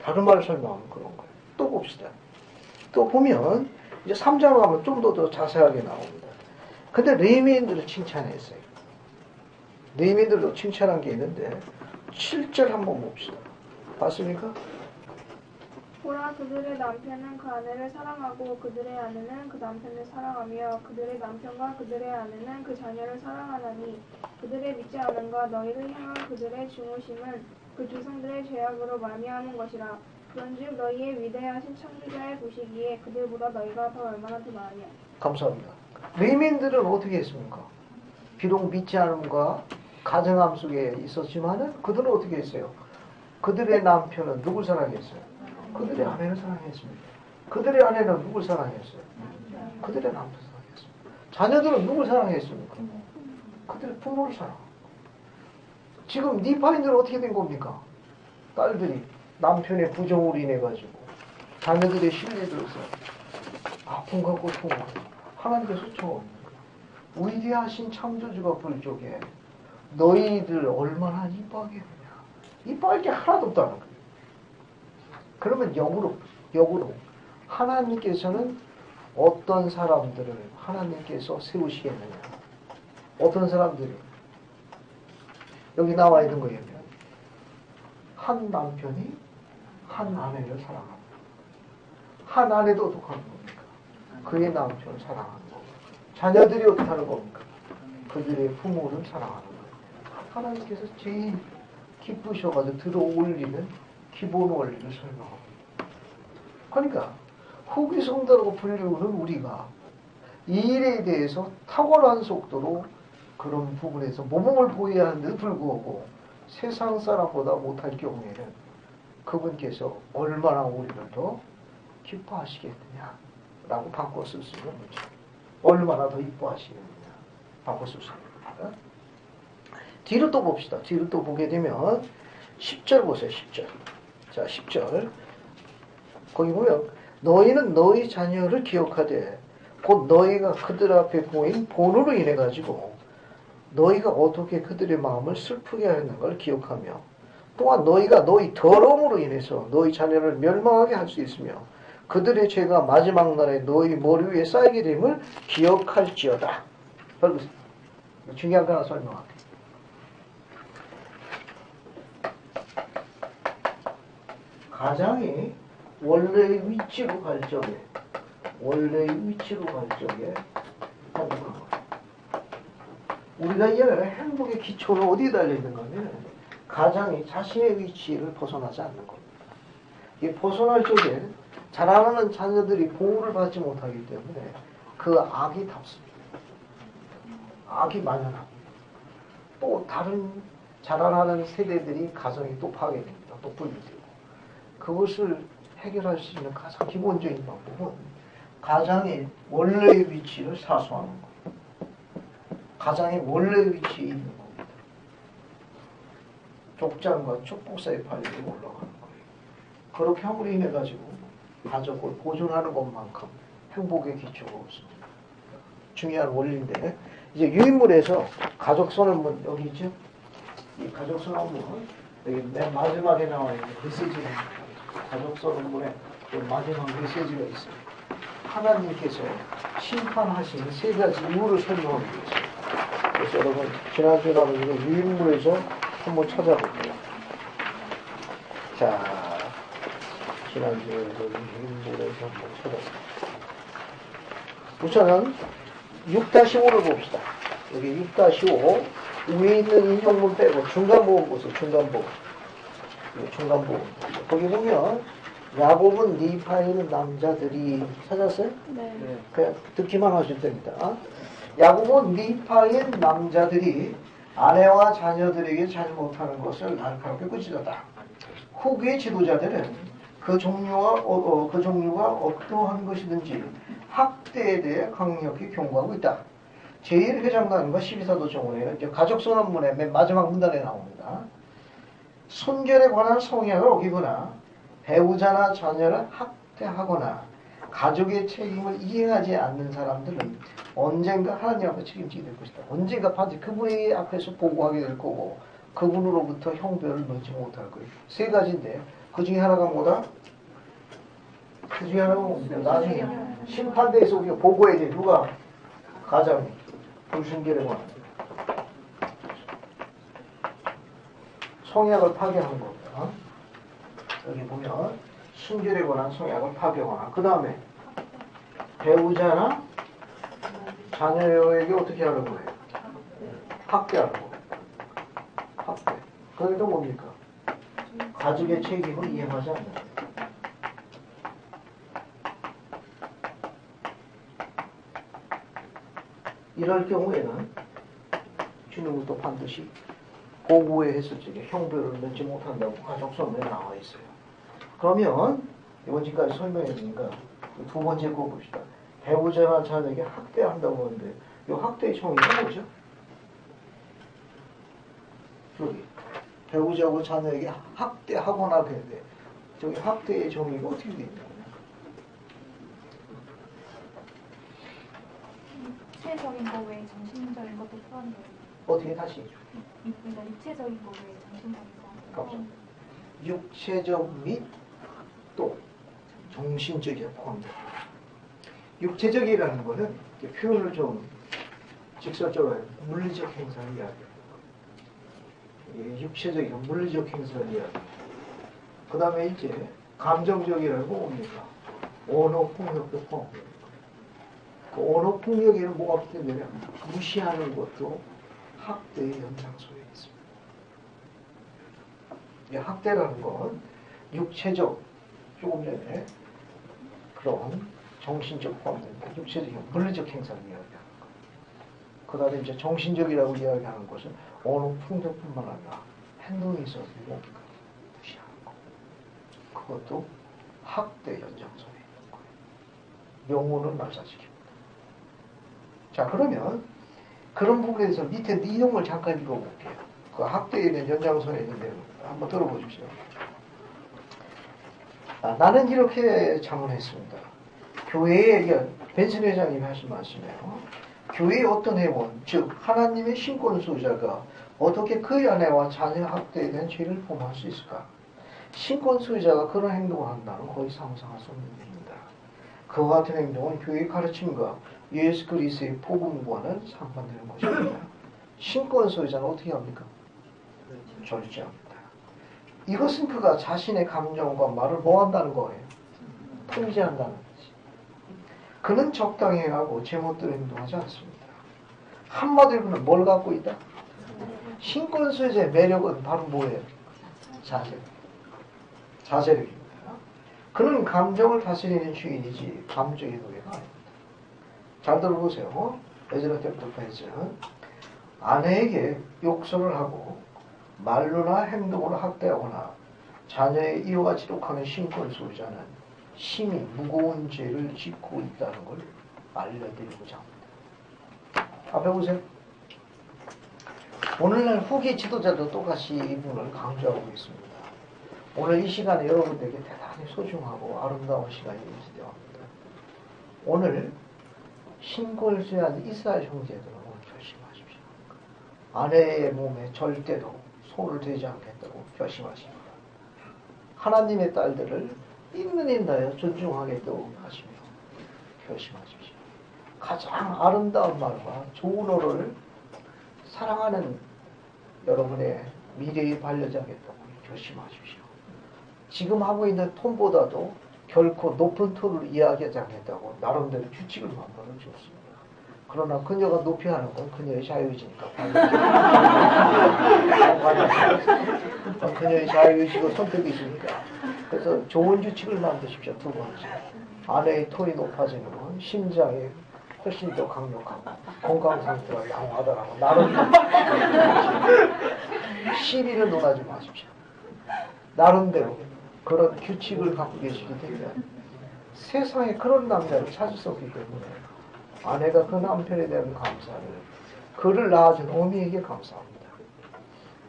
다른 말을 설명하면 그런 거예요. 또 봅시다. 또 보면 이제 3장으로 가면 좀 더 자세하게 나옵니다. 근데 레위인들을 칭찬했어요. 레위인들도 칭찬한 게 있는데 7절 한번 봅시다. 봤습니까? 보라, 그들의 남편은 그 아내를 사랑하고 그들의 아내는 그 남편을 사랑하며 그들의 남편과 그들의 아내는 그 자녀를 사랑하나니 그들의 믿지 않음과 너희를 향한 그들의 중후심은 그 조상들의 죄악으로 말미암은 것이라. 그런즉 너희의 위대하신 창조자의 보시기에 그들보다 너희가 더 얼마나 더 나으냐. 감사합니다. 레위인들은 어떻게 했습니까? 비록 믿지 않음과 가정함 속에 있었지만은 그들은 어떻게 했어요? 그들의 남편은 누굴 사랑했어요? 그들의 아내를 사랑했습니다. 그들의 아내는 누굴 사랑했어요? 그들의 남편 사랑했습니다. 자녀들은 누굴 사랑했습니까? 그들의 부모를 사랑합니다. 지금 니파인들은 어떻게 된 겁니까? 딸들이 남편의 부정으로 인해 가지고 자녀들의 신뢰들어서 아픔과 고통을 하나님께서 쫓아옵니다. 위대하신 창조주가 볼 적에 너희들 얼마나 이뻐하게 하냐. 이뻐할 게 하나도 없다는 거예요. 그러면 역으로 하나님께서는 어떤 사람들을 하나님께서 세우시겠느냐. 어떤 사람들이 여기 나와 있는 거예요. 한 남편이 한 아내를 사랑합니다. 한 아내도 어떻게 하는 겁니까? 그의 남편을 사랑하는 겁니다. 자녀들이 어떻게 하는 겁니까? 그들의 부모를 사랑하는 거예요. 하나님께서 제일 기쁘셔가지고 들어올리는 기본 원리를 설명합니다. 그러니까 후기 성도라고 불리우는 우리가 이 일에 대해서 탁월한 속도로 그런 부분에서 모범을 보여야 하는데도 불구하고 세상 사람보다 못할 경우에는 그분께서 얼마나 우리를 더 기뻐하시겠느냐라고 바꿔 쓸 수 있는 거죠. 얼마나 더 이뻐하시겠느냐 바꿔 쓸 수 있는 겁니다. 뒤로 또 봅시다. 뒤로 또 보게 되면 10절 보세요. 10절. 자, 10절. 거기 보면 너희는 너희 자녀를 기억하되 곧 너희가 그들 앞에 보인 본으로 인해 가지고 너희가 어떻게 그들의 마음을 슬프게 하였는 걸 기억하며 또한 너희가 너희 더러움으로 인해서 너희 자녀를 멸망하게 할 수 있으며 그들의 죄가 마지막 날에 너희 머리 위에 쌓이게 됨을 기억할지어다. 중요한 거 하나 설명할게요. 가장이 원래의 위치로 갈 적에 행복한 거. 우리가 이해하는 행복의 기초는 어디에 달려있는가 하면 가장이 자신의 위치를 벗어나지 않는 겁니다. 이 벗어날 적에 자라나는 자녀들이 보호를 받지 못하기 때문에 그 악이 답습니다. 악이 만연합니다. 또 다른 자라나는 세대들이 가정이 또 파괴됩니다. 또 분리되고. 그것을 해결할 수 있는 가장 기본적인 방법은 가장의 원래의 위치를 사수하는 것. 가장의 원래의 위치에 있는 겁니다. 족장과 축복 사이 발리로 올라가는 거예요. 그렇게 함으로 인해 가지고 가족을 보존하는 것만큼 행복의 기초가 없습니다. 중요한 원리인데 이제 유인물에서 가족선언문 여기 있죠? 이 가족선언문 여기 맨 마지막에 나와 있는 메시지가 가족선언문에 마지막 메시지가 있어요. 하나님께서 심판하시는 세 가지 이유를 설명하고 있어요. 그래서 여러분 지난주에 나온 유인물에서 한번 찾아볼게요. 자, 지난주에 유인물에서 한번 찾아볼게요. 우선은 6-5를 봅시다. 여기 6-5 위에 있는 인용문 빼고 중간 부분 보세요. 중간 부분. 중간 부분. 거기 보면 야곱은 리파인 남자들이 찾았어요? 네. 그냥 듣기만 하셔도 됩니다. 야곱은 리파인 남자들이 아내와 자녀들에게 잘못하는 것을 날카롭게 꾸짖었다. 후기의 지도자들은 그 종류가 어떠한 것이든지 학대에 대해 강력히 경고하고 있다. 제1회장단과 12사도 정원에는 가족선언문의 맨 마지막 문단에 나옵니다. 손결에 관한 성향을 어기거나 배우자나 자녀를 학대하거나 가족의 책임을 이행하지 않는 사람들은 언젠가 하나님 앞에 책임지게 될 것이다. 언젠가 반드시 그분의 앞에서 보고하게 될 거고 그분으로부터 형벌을 넣지 못할 거예요. 세 가지인데 그 중에 하나가 뭐다? 그 중에 하나가 뭡니까? 나중에 심판대에서 우리가 보고해야 돼. 누가? 가장이. 불순결에 관한 성약을 파괴하는 겁니다. 여기 보면 순결에 관한 성약을 파괴하거나 그 다음에 배우자나 자녀에게 어떻게 하는 거예요? 학대하는 거예요. 학대. 그게 또 뭡니까? 가족의 책임을 이행하지 않는 거예요. 이럴 경우에는 주님은 또 반드시 보고에 했을 적에 형벌을 넣지 못한다고 가족선언에 나와 있어요. 그러면 이번 지금까지 설명했으니까 두 번째 거 봅시다. 배우자나 자녀에게 학대한다고 하는데 이 학대의 정의가 뭐죠? 여기 배우자고 자녀에게 학대하거나 되는데 저기 학대의 정의가 어떻게 되어 있나요? 육체적인 거 외에 정신적인 것도 포함돼요. 어떻게 다시 해줘? 그러니까 육체적인 거 외에 정신적인 거. 감사합니다. 육체적 및 또 정신적이 포함됩니다. 육체적이라는 거는 표현을 좀 직설적으로 해요. 물리적 행사를 이야기해요. 육체적인 물리적 행사를 이야기해요. 그 다음에 이제 감정적이라는 거 뭡니까? 언어폭력도 포함됩니다. 그 언어폭력에는 뭐가 붙으면 무시하는 것도 학대의 연장소에 있습니다. 이 학대라는 건 육체적, 조금 전에 그런 정신적 포함됩니다. 육체적인 물리적 행사를 이야기하는 것. 그 다음에 이제 정신적이라고 이야기하는 것은 언어폭력뿐만 아니라 행동에 있어서 무시하는 것. 그것도 학대 연장소에 있는 거예요. 영혼을 말살시킵니다. 자, 그러면 그런 부분에 대해서 밑에 내용을 잠깐 읽어볼게요. 그 학대에 대한 연장선에 있는 내용 한번 들어보십시오. 나는 이렇게 자문했습니다. 교회에 벤슨 회장님이 하신 말씀이에요. 교회의 어떤 회원, 즉 하나님의 신권 수호자가 어떻게 그의 아내와 자녀 학대에 대한 죄를 범할 수 있을까? 신권 수호자가 그런 행동을 한다는 거의 상상할 수 없는 일입니다. 그와 같은 행동은 교회의 가르침과 예수 그리스도의 복음과는 상반되는 것입니다. 신권 수호자는 어떻게 합니까? 절제합니다. 이것은 그가 자신의 감정과 말을 뭐 한다는 거예요? 통제한다는 거지. 그는 적당히 하고 제멋대로 행동하지 않습니다. 한마디로 그는 뭘 갖고 있다? 신권수의 매력은 바로 뭐예요? 자제력입니다. 그는 감정을 다스리는 주인이지 감정의 노예가 아닙니다. 잘 들어보세요. 에즈라 때부터 에즈라는 아내에게 욕설을 하고 말로나 행동으로 학대하거나 자녀의 이와 같이 욕하는 신권 소유자는 심히 무거운 죄를 짓고 있다는 걸 알려드리고자 합니다. 앞에 보세요. 오늘날 후기 지도자도 똑같이 이 부분을 강조하고 있습니다. 오늘 이 시간에 여러분들에게 대단히 소중하고 아름다운 시간이 되어갑니다. 오늘 신권을 수여한 이스라엘 형제들은 오늘 결심하십시오. 아내의 몸에 절대로 손을 대지 않겠다고 결심하십니다. 하나님의 딸들을 있는 인다여 존중하겠다고 하시며 결심하십시오. 가장 아름다운 말과 좋은 어를 사랑하는 여러분의 미래의 반려자겠다고 결심하십시오. 지금 하고 있는 톤보다도 결코 높은 톤을 이야기하지 않겠다고 나름대로 규칙을 만들어 주었습니다. 그러나 그녀가 높이 하는 건 그녀의 자유의지니까 그녀의 자유의지고 선택이시니까. 그래서 좋은 규칙을 만드십시오. 두 번째, 아내의 톤이 높아지는 건 심장이 훨씬 더 강력하고 건강 상태가 양호하다라고 나름대로 시비를 논하지 마십시오. 나름대로 그런 규칙을 갖고 계시게 되면 세상에 그런 남자를 찾을 수 없기 때문에 아내가 그 남편에 대한 감사를 그를 낳아준 어미에게 감사합니다.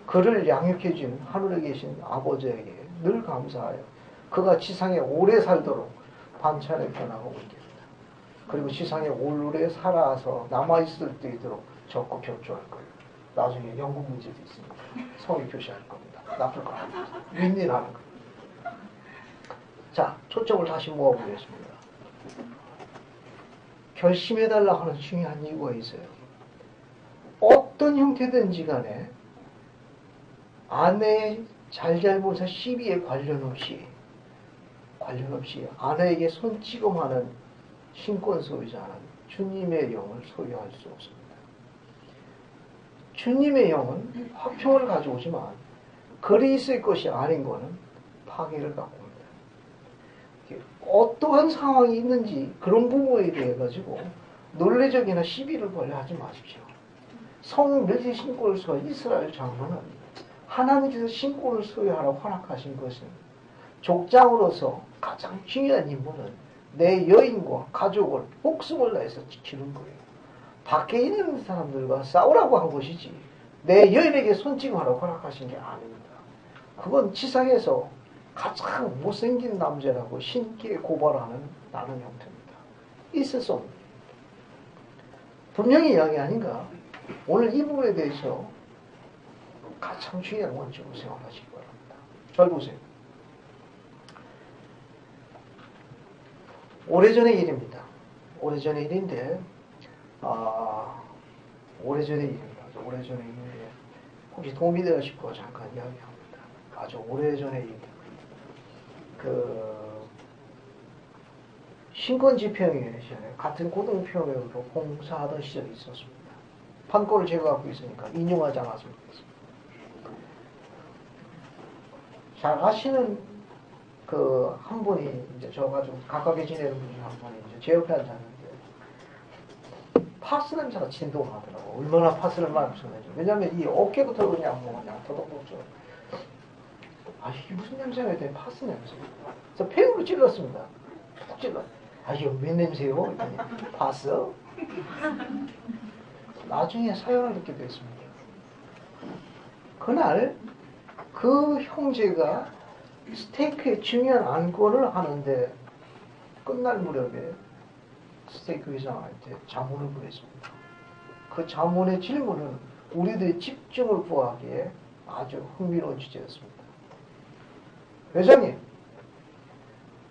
그를 양육해 준 하늘에 계신 아버지에게 늘 감사하여 그가 지상에 오래 살도록 반찬을 변하고 있겠습니다. 그리고 지상에 오래 살아서 남아있을 때 있도록 적극 협조할 거예요. 나중에 영국 문제도 있으니까 성의 표시할 겁니다. 나쁠 거 아닙니다. 윈윈하는 거예요. 자, 초점을 다시 모아보겠습니다. 결심해달라 하는 중요한 이유가 있어요. 어떤 형태든지 간에 아내의 잘잘못의 시비에 관련 없이 아내에게 손찌검하는 신권 소유자는 주님의 영을 소유할 수 없습니다. 주님의 영은 화평을 가져오지만 그리스의 것이 아닌 것은 파괴를 갖고 옵니다. 어떠한 상황이 있는지 그런 부분에 대해 가지고 논리적이나 시비를 벌여 하지 마십시오. 성묘지 신권을 소유한 이스라엘 장로는 하나님께서 신권을 소유하라고 허락하신 것은 족장으로서 가장 중요한 임무는 내 여인과 가족을 목숨을 다해서 지키는 거예요. 밖에 있는 사람들과 싸우라고 한 것이지 내 여인에게 손짓하라고 허락하신 게 아닙니다. 그건 지상에서 가장 못생긴 남자라고 신기에 고발하는 나는 형태입니다. 있을 수 없는 분명히 이야기 아닌가. 오늘 이 부분에 대해서 가장 중요한 원칙으로 생각하시기 바랍니다. 잘 보세요. 오래전의 일입니다. 오래전의 일인데 오래전의 일입니다. 아주 오래전의 일에 혹시 도움이 되어 싶어 잠깐 이야기합니다. 아주 오래전의 일. 신권집행위원회 시절에 같은 고등평형으로 봉사하던 시절이 있었습니다. 판권을 제가 갖고 있으니까 인용하지 않았으면 좋겠습니다. 잘 아시는 한 분이 이제 저 가지고 가깝게 지내는 분 중에 한 분이 이제 제 옆에 앉았는데 파스 냄새가 진동하더라고. 얼마나 파스를 많이 쏘는지. 왜냐면 이 어깨부터 그냥 더덕덕죠. 이게 무슨 냄새가 있더니 파스 냄새. 그래서 폐으로 찔렀습니다. 푹 찔러. 이게 웬 냄새요? 그랬더니 파스? 나중에 사연을 듣게 됐습니다. 그날 그 형제가 스테이크의 중요한 안건을 하는데 끝날 무렵에 스테이크 회장한테 자문을 구했습니다. 그 자문의 질문은 우리들의 집중을 구하기에 아주 흥미로운 주제였습니다. 회장님,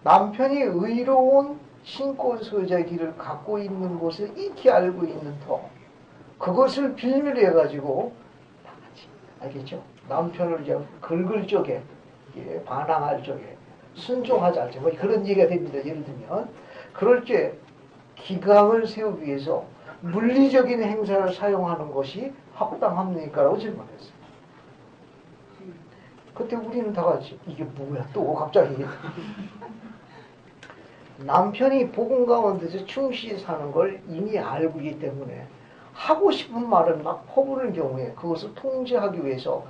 남편이 의로운 신권 소유자의 길을 갖고 있는 것을 익히 알고 있는 터, 그것을 빌미로 해가지고 알겠죠? 남편을 이제 긁을 적에 반항할 적에 순종하지 않죠. 뭐 그런 얘기가 됩니다. 예를 들면 그럴 때 기강을 세우기 위해서 물리적인 행사를 사용하는 것이 합당합니까라고 질문했어요. 그때 우리는 다 같이 이게 뭐야 또 갑자기 남편이 복음 가운데서 충실히 사는 걸 이미 알고 있기 때문에 하고 싶은 말을 막 퍼부는 경우에 그것을 통제하기 위해서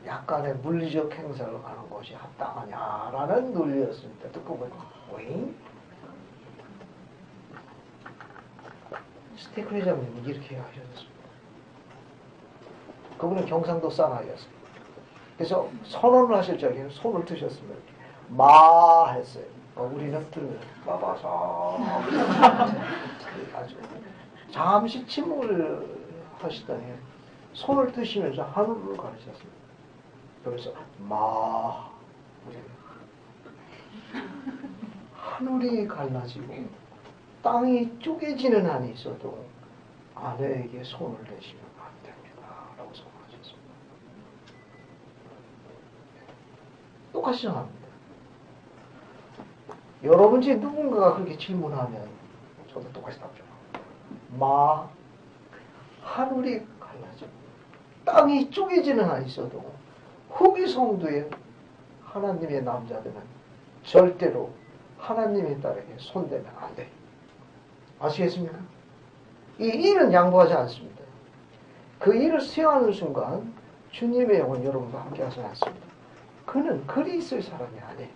약간의 물리적 행사를 하는 것이 합당하냐라는 논리였습니다. 듣고 보니 오잉? 스테이크 회장님은 이렇게 하셨습니다. 그분은 경상도 사나이였어요. 그래서 선언을 하실 적에는 손을 드셨습니다. 마 했어요. 우리는 들으면 빠바사 아주 잠시 침묵을 하시더니 손을 드시면서 하늘을 가르쳤습니다. 그래서 마 하늘이 갈라지고 땅이 쪼개지는 한이 있어도 아내에게 손을 내시면 안 됩니다 라고 선언하셨습니다. 똑같이 정합니다. 여러분 중에 누군가가 그렇게 질문하면 저도 똑같이 답변합니다. 마 하늘이 갈라지고 땅이 쪼개지는 한이 있어도 후기 성도의 하나님의 남자들은 절대로 하나님의 딸에게 손대면 안 돼. 아시겠습니까? 이 일은 양보하지 않습니다. 그 일을 수행하는 순간 주님의 영은 여러분과 함께 하지 않습니다. 그는 그리스도의 사람이 아니에요.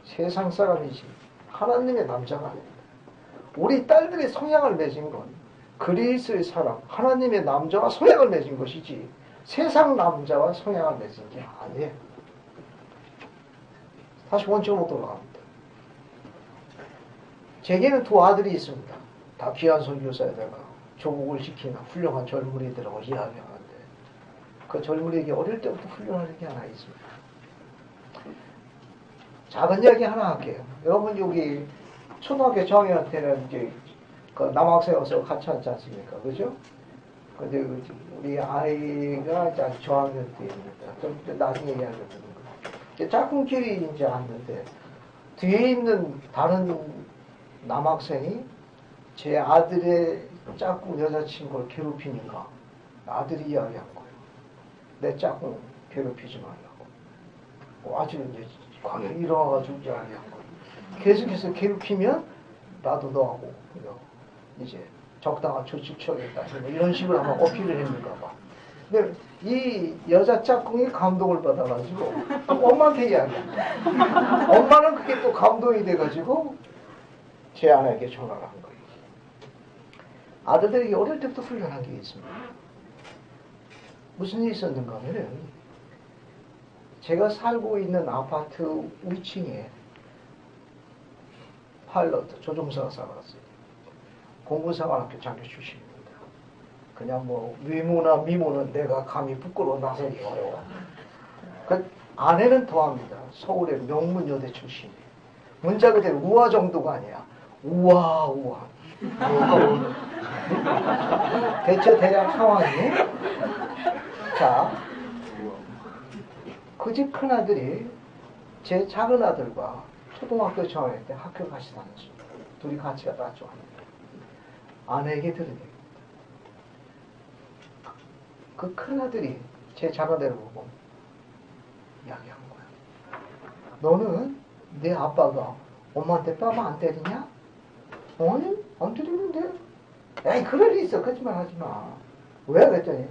세상 사람이지 하나님의 남자가 아닙니다. 우리 딸들의 성향을 맺은 건 그리스도의 사람, 하나님의 남자와 성향을 맺은 것이지 세상 남자와 성향을 맺은 게 아니에요. 다시 원점으로 돌아갑니다. 제게는 두 아들이 있습니다. 다 귀한 선교사에다가 조국을 지키는 훌륭한 젊은이들하고 이야기하는데 그 젊은이에게 어릴 때부터 훈련하는 게 하나 있습니다. 작은 이야기 하나 할게요. 여러분 여기 초등학교 저학년 때는 이제 그 남학생 와서 같이 앉지 않습니까? 그죠? 근데 우리 아이가 이제 저학년 때입니다. 좀 나중에 이야기 듣는 거예요. 짝꿍끼리 이제 앉는데 뒤에 있는 다른 남학생이 제 아들의 짝꿍 여자친구를 괴롭히니까 아들이 이야기한 거예요. 내 짝꿍 괴롭히지 말라고. 아주 이제 광에 일어나가지고 이야기한 거예요. 계속해서 괴롭히면 나도 너하고 이제 적당한 조치 취하겠다. 이런 식으로 아마 어필을 했는가 봐. 근데 이 여자 짝꿍이 감동을 받아가지고 또 엄마한테 이야기합니다. 엄마는 그게 또 감동이 돼가지고 제 아내에게 전화를 한 거예요. 아들들이 어릴 때부터 훈련한 게 있습니다. 무슨 일이 있었는가 하면은 제가 살고 있는 아파트 위층에 파일럿 조종사가 살았어요. 공군사관학교 장교 출신입니다. 그냥 뭐 외모나 미모는 내가 감히 부끄러워 나서기 어려워. 그 아내는 더합니다. 서울의 명문여대 출신이에요. 문자 그대로 우아 정도가 아니야. 우아. 대체 대략 상황이 자, 그 집 큰아들이 제 작은 아들과 초등학교 저학년 때 학교 같이 다녔습니다. 둘이 같이 갔다 왔죠. 아내에게 들은 얘기입니다. 그 큰아들이 제 작은아들을 보고 이야기한 거야. 너는 내 아빠가 엄마한테 뺨 안 때리냐? 아니, 안 때리는데. 에이, 그럴 일 있어. 거짓말 하지 마. 왜? 그랬더니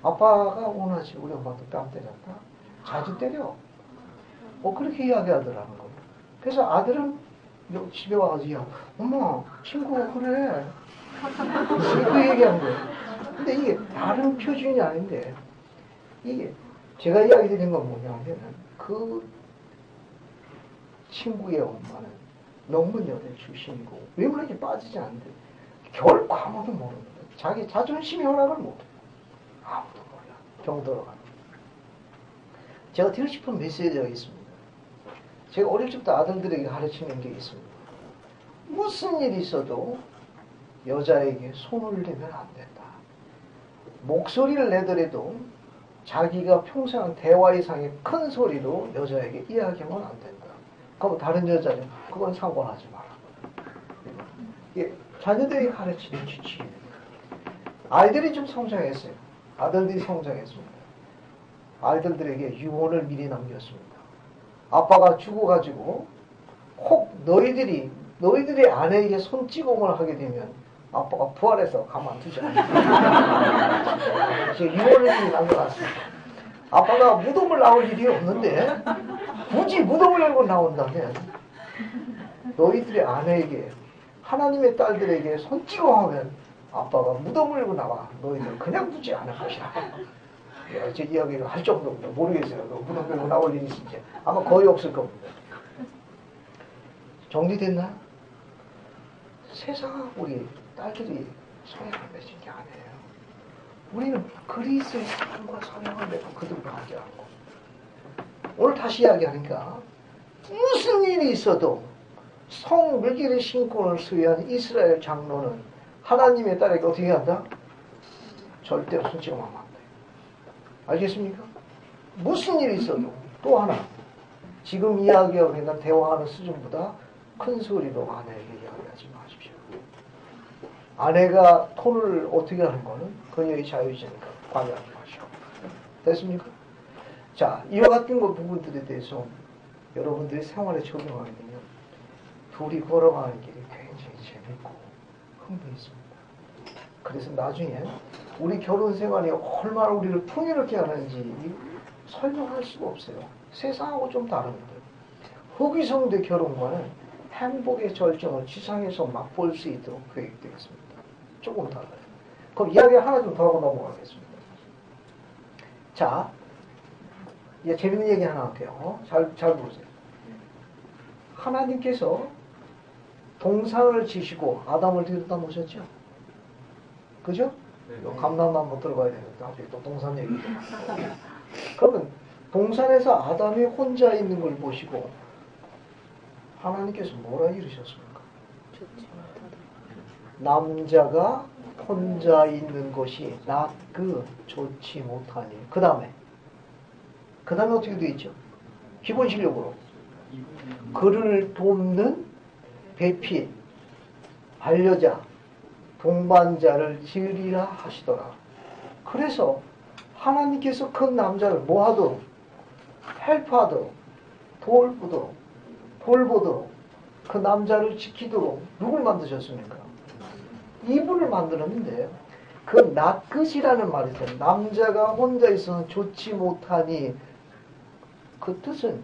아빠가 원하지 우리 엄마도 뺨 때렸다. 자주 때려. 그렇게 이야기하더라는 거예요. 그래서 아들은 집에 와가지고 야, 엄마, 친구가 그래. 그 얘기한 거예요. 근데 이게 다른 표준이 아닌데 이게 제가 이야기 드린 건 뭐냐면 그 친구의 엄마는 명문여대 출신이고 외모에 빠지지 않는데 결코 아무도 모릅니다. 자기 자존심이 허락을 못해요. 아무도 몰라. 병들어가는. 제가 드리고 싶은 메시지가 있습니다. 제가 어릴 적부터 아들들에게 가르치는 게 있습니다. 무슨 일이 있어도 여자에게 손을 대면 안 된다. 목소리를 내더라도 자기가 평생 대화 이상의 큰 소리로 여자에게 이야기하면 안 된다. 그럼 다른 여자는 그건 상관하지 마라. 이게 자녀들이 가르치는 지침입니다. 아이들이 좀 성장했어요. 아들들이 성장했습니다. 아이들에게 유언을 미리 남겼습니다. 아빠가 죽어가지고 혹 너희들이 아내에게 손찌검을 하게 되면 아빠가 부활해서 가만두지 않습니다. 제가 유언을 미리 남겨놨습니다. 아빠가 무덤을 나올 일이 없는데 굳이 무덤을 열고 나온다면 너희들의 아내에게 하나님의 딸들에게 손찌검하면 아빠가 무덤을 열고 나와 너희들 그냥 두지 않을 것이라. 제 이야기를 할 정도입니다. 모르겠어요. 무덤 열고 나올 일이 있을지 아마 거의 없을 겁니다. 정리됐나? 세상 우리 딸들이 성향을 맺은 게 아니에요. 우리는 그리스의 사랑과 성향을 맺고 그들과 하지 않고 오늘 다시 이야기하니까 무슨 일이 있어도 성물길의 신권을 수여한 이스라엘 장로는 하나님의 딸에게 어떻게 한다? 절대로 손찌검하면 안 돼요. 알겠습니까? 무슨 일이 있어도 또 하나 지금 이야기하고 있는 대화하는 수준보다 큰 소리로 아내에게 이야기하지 마십시오. 아내가 톤을 어떻게 하는 거는 그녀의 자유지니까 관여하지 마시고. 됐습니까? 자, 이와 같은 부분들에 대해서 여러분들이 생활에 적용하게 되면 둘이 걸어가는 길이 굉장히 재밌고 흥미있습니다. 그래서 나중에 우리 결혼 생활이 얼마나 우리를 풍요롭게 하는지 설명할 수가 없어요. 세상하고 좀 다릅니다. 후기성대 결혼과는 행복의 절정을 지상에서 맛볼 수 있도록 계획되겠습니다. 조금 달라요. 그럼 이야기 하나 좀 더 하고 넘어가겠습니다. 자, 이제 재밌는 얘기 하나 할게요. 잘 보세요. 하나님께서 동산을 지시고 아담을 들여다 놓으셨죠? 그죠? 감남만 못 들어가야 되는데 갑자기 또 동산 얘기죠. 그러면 동산에서 아담이 혼자 있는 걸 보시고 하나님께서 뭐라 이르셨습니까? 남자가 혼자 있는 것이 좋지 못하니. 그 다음에 어떻게 되어 있죠? 기본 실력으로 그를 돕는 배필, 반려자, 동반자를 지으리라 하시더라. 그래서 하나님께서 그 남자를 뭐 하도록? 헬프하도록, 돌보도록, 그 남자를 지키도록 누굴 만드셨습니까? 이분을 만들었는데 그 낫끝이라는 말이 있어요. 남자가 혼자 있어서 좋지 못하니 그 뜻은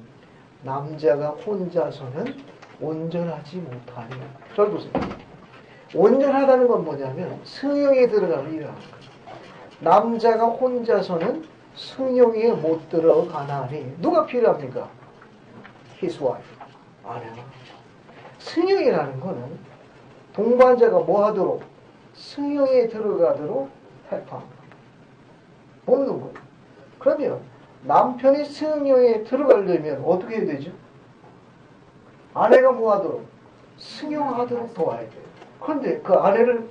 남자가 혼자서는 온전하지 못하니. 잘 보세요. 온전하다는 건 뭐냐면 성령에 들어가는 일이라는 거예요. 남자가 혼자서는 성령에 못 들어가나니 누가 필요합니까? His wife. 아내가. 성령이라는 거는 동반자가 뭐 하도록? 성령에 들어가도록 헬프합니다. 돕는 거예요. 그러면 남편이 성령에 들어가려면 어떻게 해야 되죠? 아내가 뭐 하도록? 승용하도록 도와야 돼요. 그런데 그 아내를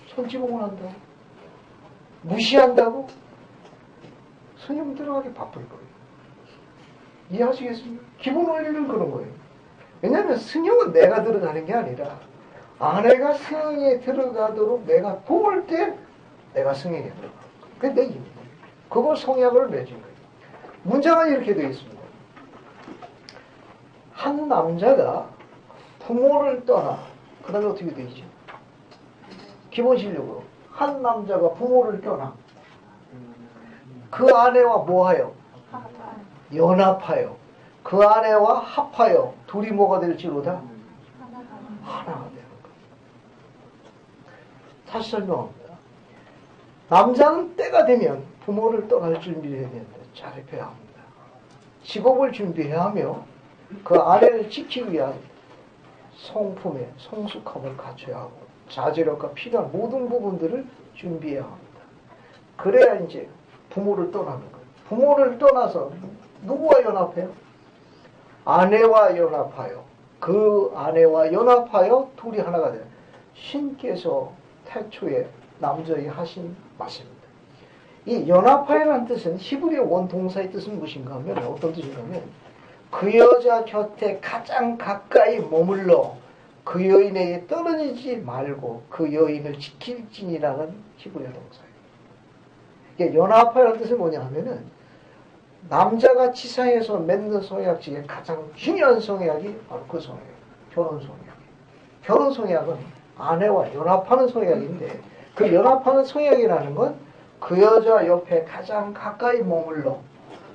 손찌검을 한다고? 무시한다고? 성령 들어가기 바쁠 거예요. 이해하시겠습니까? 기본 원리는 그런 거예요. 왜냐하면 승용은 내가 들어가는 게 아니라 아내가 성령에 들어가도록 내가 도울 때 내가 성령에 들어가. 그게 내 힘이에요. 그거 성약을 맺은 거예요. 문장은 이렇게 되어 있습니다. 한 남자가 부모를 떠나, 그 다음에 어떻게 되어 있죠? 기본 실력으로 한 남자가 부모를 떠나 그 아내와 뭐하여? 연합하여 그 아내와 합하여 둘이 뭐가 될지로다? 하나가 되는 거예요. 다시 설명합니다. 남자는 때가 되면 부모를 떠날 준비를 해야 되는데 잘해야 합니다. 직업을 준비해야 하며 그 아내를 지키기 위한 성품의 성숙함을 갖춰야 하고 자제력과 필요한 모든 부분들을 준비해야 합니다. 그래야 이제 부모를 떠나는 거예요. 부모를 떠나서 누구와 연합해요? 아내와 연합하여 그 아내와 연합하여 둘이 하나가 돼요. 신께서 태초에 남자에게 하신 말씀입니다. 이 연합하여라는 뜻은 히브리어 원동사의 뜻은 무엇인가 하면 어떤 뜻인가 하면 그 여자 곁에 가장 가까이 머물러 그 여인에게 떨어지지 말고 그 여인을 지킬지니라는 히브리어 동사예요. 이게 연합하라는 뜻이 뭐냐 하면은 남자가 지상에서 맺는 성약 중에 가장 중요한 성약이 바로 그 성약이에요. 결혼 성약. 결혼 성약은 아내와 연합하는 성약인데 그 연합하는 성약이라는 건 그 여자 옆에 가장 가까이 머물러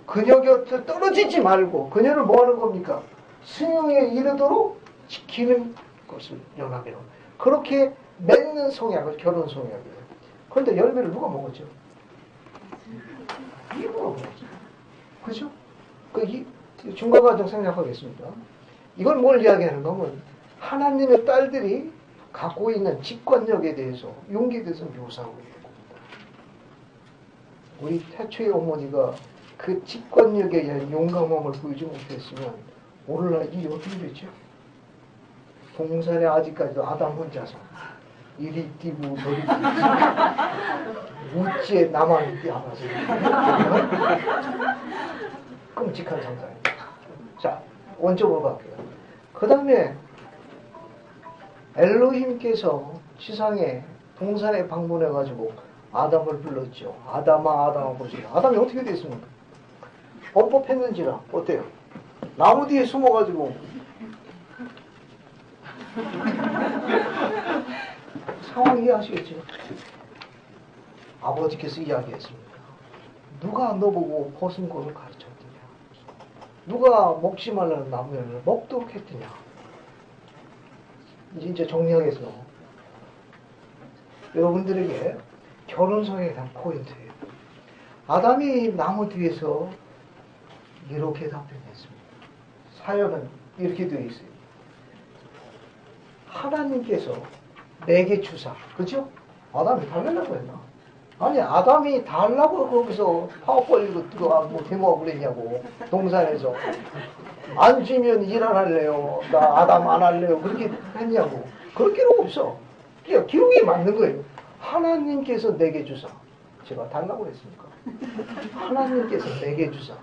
그녀 곁을 떨어지지 말고 그녀를 뭐 하는 겁니까? 승용에 이르도록 지키는 것을 연합이라고. 그렇게 맺는 성약을 결혼 성약이에요. 그런데 열매를 누가 먹었죠? 이브가 먹었죠. 그죠? 이 중간 과정 생략하겠습니다. 이건 뭘 이야기하는 거면 하나님의 딸들이 갖고 있는 직관력에 대해서 용기에 대해서 묘사하고 있는 겁니다. 우리 태초의 어머니가 그 직관력에 대한 용감함을 보이지 못했으면 오늘날 이 어떻게 됐죠? 동산에 아직까지도 아담 혼자서 이리 뛰고 저리 뛰고 우찌에 나만 뛰어가서 끔찍한 상상입니다. 자, 원점으로 갈게요. 그 다음에 엘로힘께서 지상에 동산에 방문해가지고 아담을 불렀죠. 아담아 아담아 보세요. 아담이 어떻게 됐습니까? 범법했는지라 어때요? 나무 뒤에 숨어가지고 상황 이해하시겠죠? 아버지께서 이야기했습니다. 누가 너보고 벗은 것을 가르쳤느냐? 누가 먹지 말라는 나무를 먹도록 했느냐? 이제 정리하겠어. 여러분들에게 결혼성에 대한 포인트예요. 아담이 나무 뒤에서 이렇게 답변했습니다. 사연은 이렇게 되어 있어요. 하나님께서 내게 주사, 그죠? 아담이 달라고 했나? 아니, 아담이 달라고 거기서 파워 벌리고 들어가 뭐 데모하고 그랬냐고. 동산에서 안 주면 일 안 할래요. 나 아담 안 할래요. 그렇게 했냐고. 그럴 필요 없어. 그냥 기록이 맞는 거예요. 하나님께서 내게 주사. 제가 달라고 했습니까? 하나님께서 내게 주사.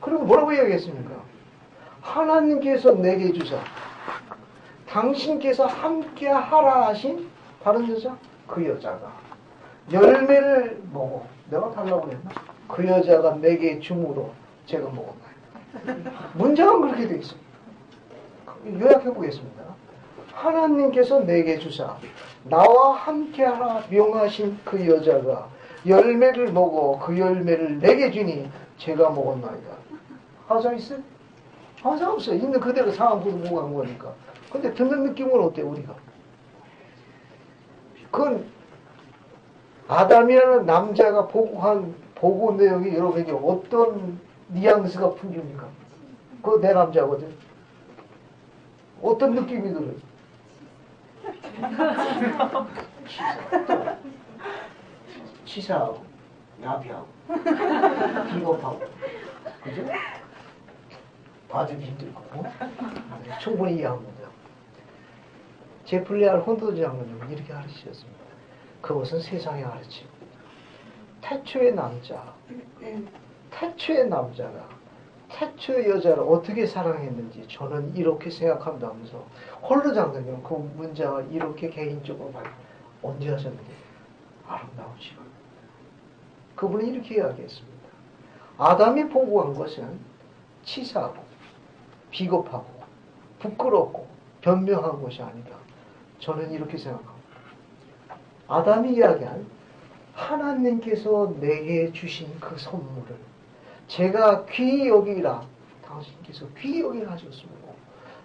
그리고 뭐라고 이야기했습니까? 하나님께서 내게 주사. 당신께서 함께 하라 하신 다른 여자? 그 여자가 열매를 먹어. 내가 달라고 했나? 그 여자가 내게 줌으로 제가 먹었나요? 문장은 그렇게 되어 있어요. 요약해 보겠습니다. 하나님께서 내게 주사 나와 함께하라 명하신 그 여자가 열매를 먹어 그 열매를 내게 주니 제가 먹었나이다. 하자 있어요? 하자 없어요. 있는 그대로 상황 보고 간 거니까. 근데 듣는 느낌은 어때요, 우리가? 그건 아담이라는 남자가 보고한 보고 내용이 여러분에게 어떤 뉘앙스가 풍깁니까? 그거 내 남자거든. 어떤 느낌이 들어요? 치사하고 야비하고 비겁하고 그죠? 봐주기 힘들고 충분히 이해합니다. 제플레알 혼도지 장로님은 이렇게 가르치셨습니다. 그것은 세상에 가르치고 태초의 남자가 태초의 여자를 어떻게 사랑했는지 저는 이렇게 생각합니다 하면서 홀로 장로님은 그 문장을 이렇게 개인적으로 언제 하셨는데 아름다우시고 그분이 이렇게 이야기했습니다. 아담이 보고한 것은 치사하고 비겁하고 부끄럽고 변명한 것이 아니다. 저는 이렇게 생각합니다. 아담이 이야기한 하나님께서 내게 주신 그 선물을 제가 귀히 여기라 당신께서 귀히 여기라 하셨습니다.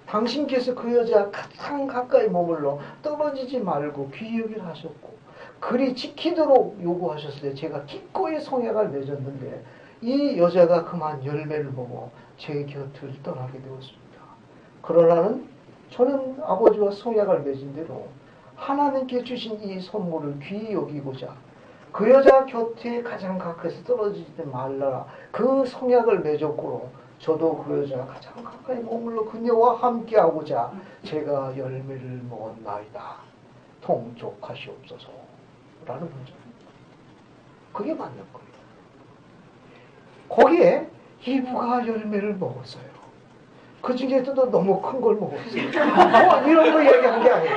당신께서 그 여자 가장 가까이 머물러 떨어지지 말고 귀히 여기라 하셨고 그리 지키도록 요구하셨을 때 제가 기꺼이 성약을 맺었는데 이 여자가 그만 열매를 먹어 제 곁을 떠나게 되었습니다. 그러나는 저는 아버지와 성약을 맺은 대로 하나님께 주신 이 선물을 귀히 여기고자 그 여자 곁에 가장 가까이서 떨어지지 말라 그 성약을 맺었고 저도 그 여자가 가장 가까이 머물러 그녀와 함께하고자 제가 열매를 먹었나이다. 통촉하시옵소서 라는 문장. 그게 맞는 거예요. 거기에 이브가 열매를 먹었어요. 그 중에서도 너무 큰 걸 먹었어요. 이런 거 얘기한 게 아니에요.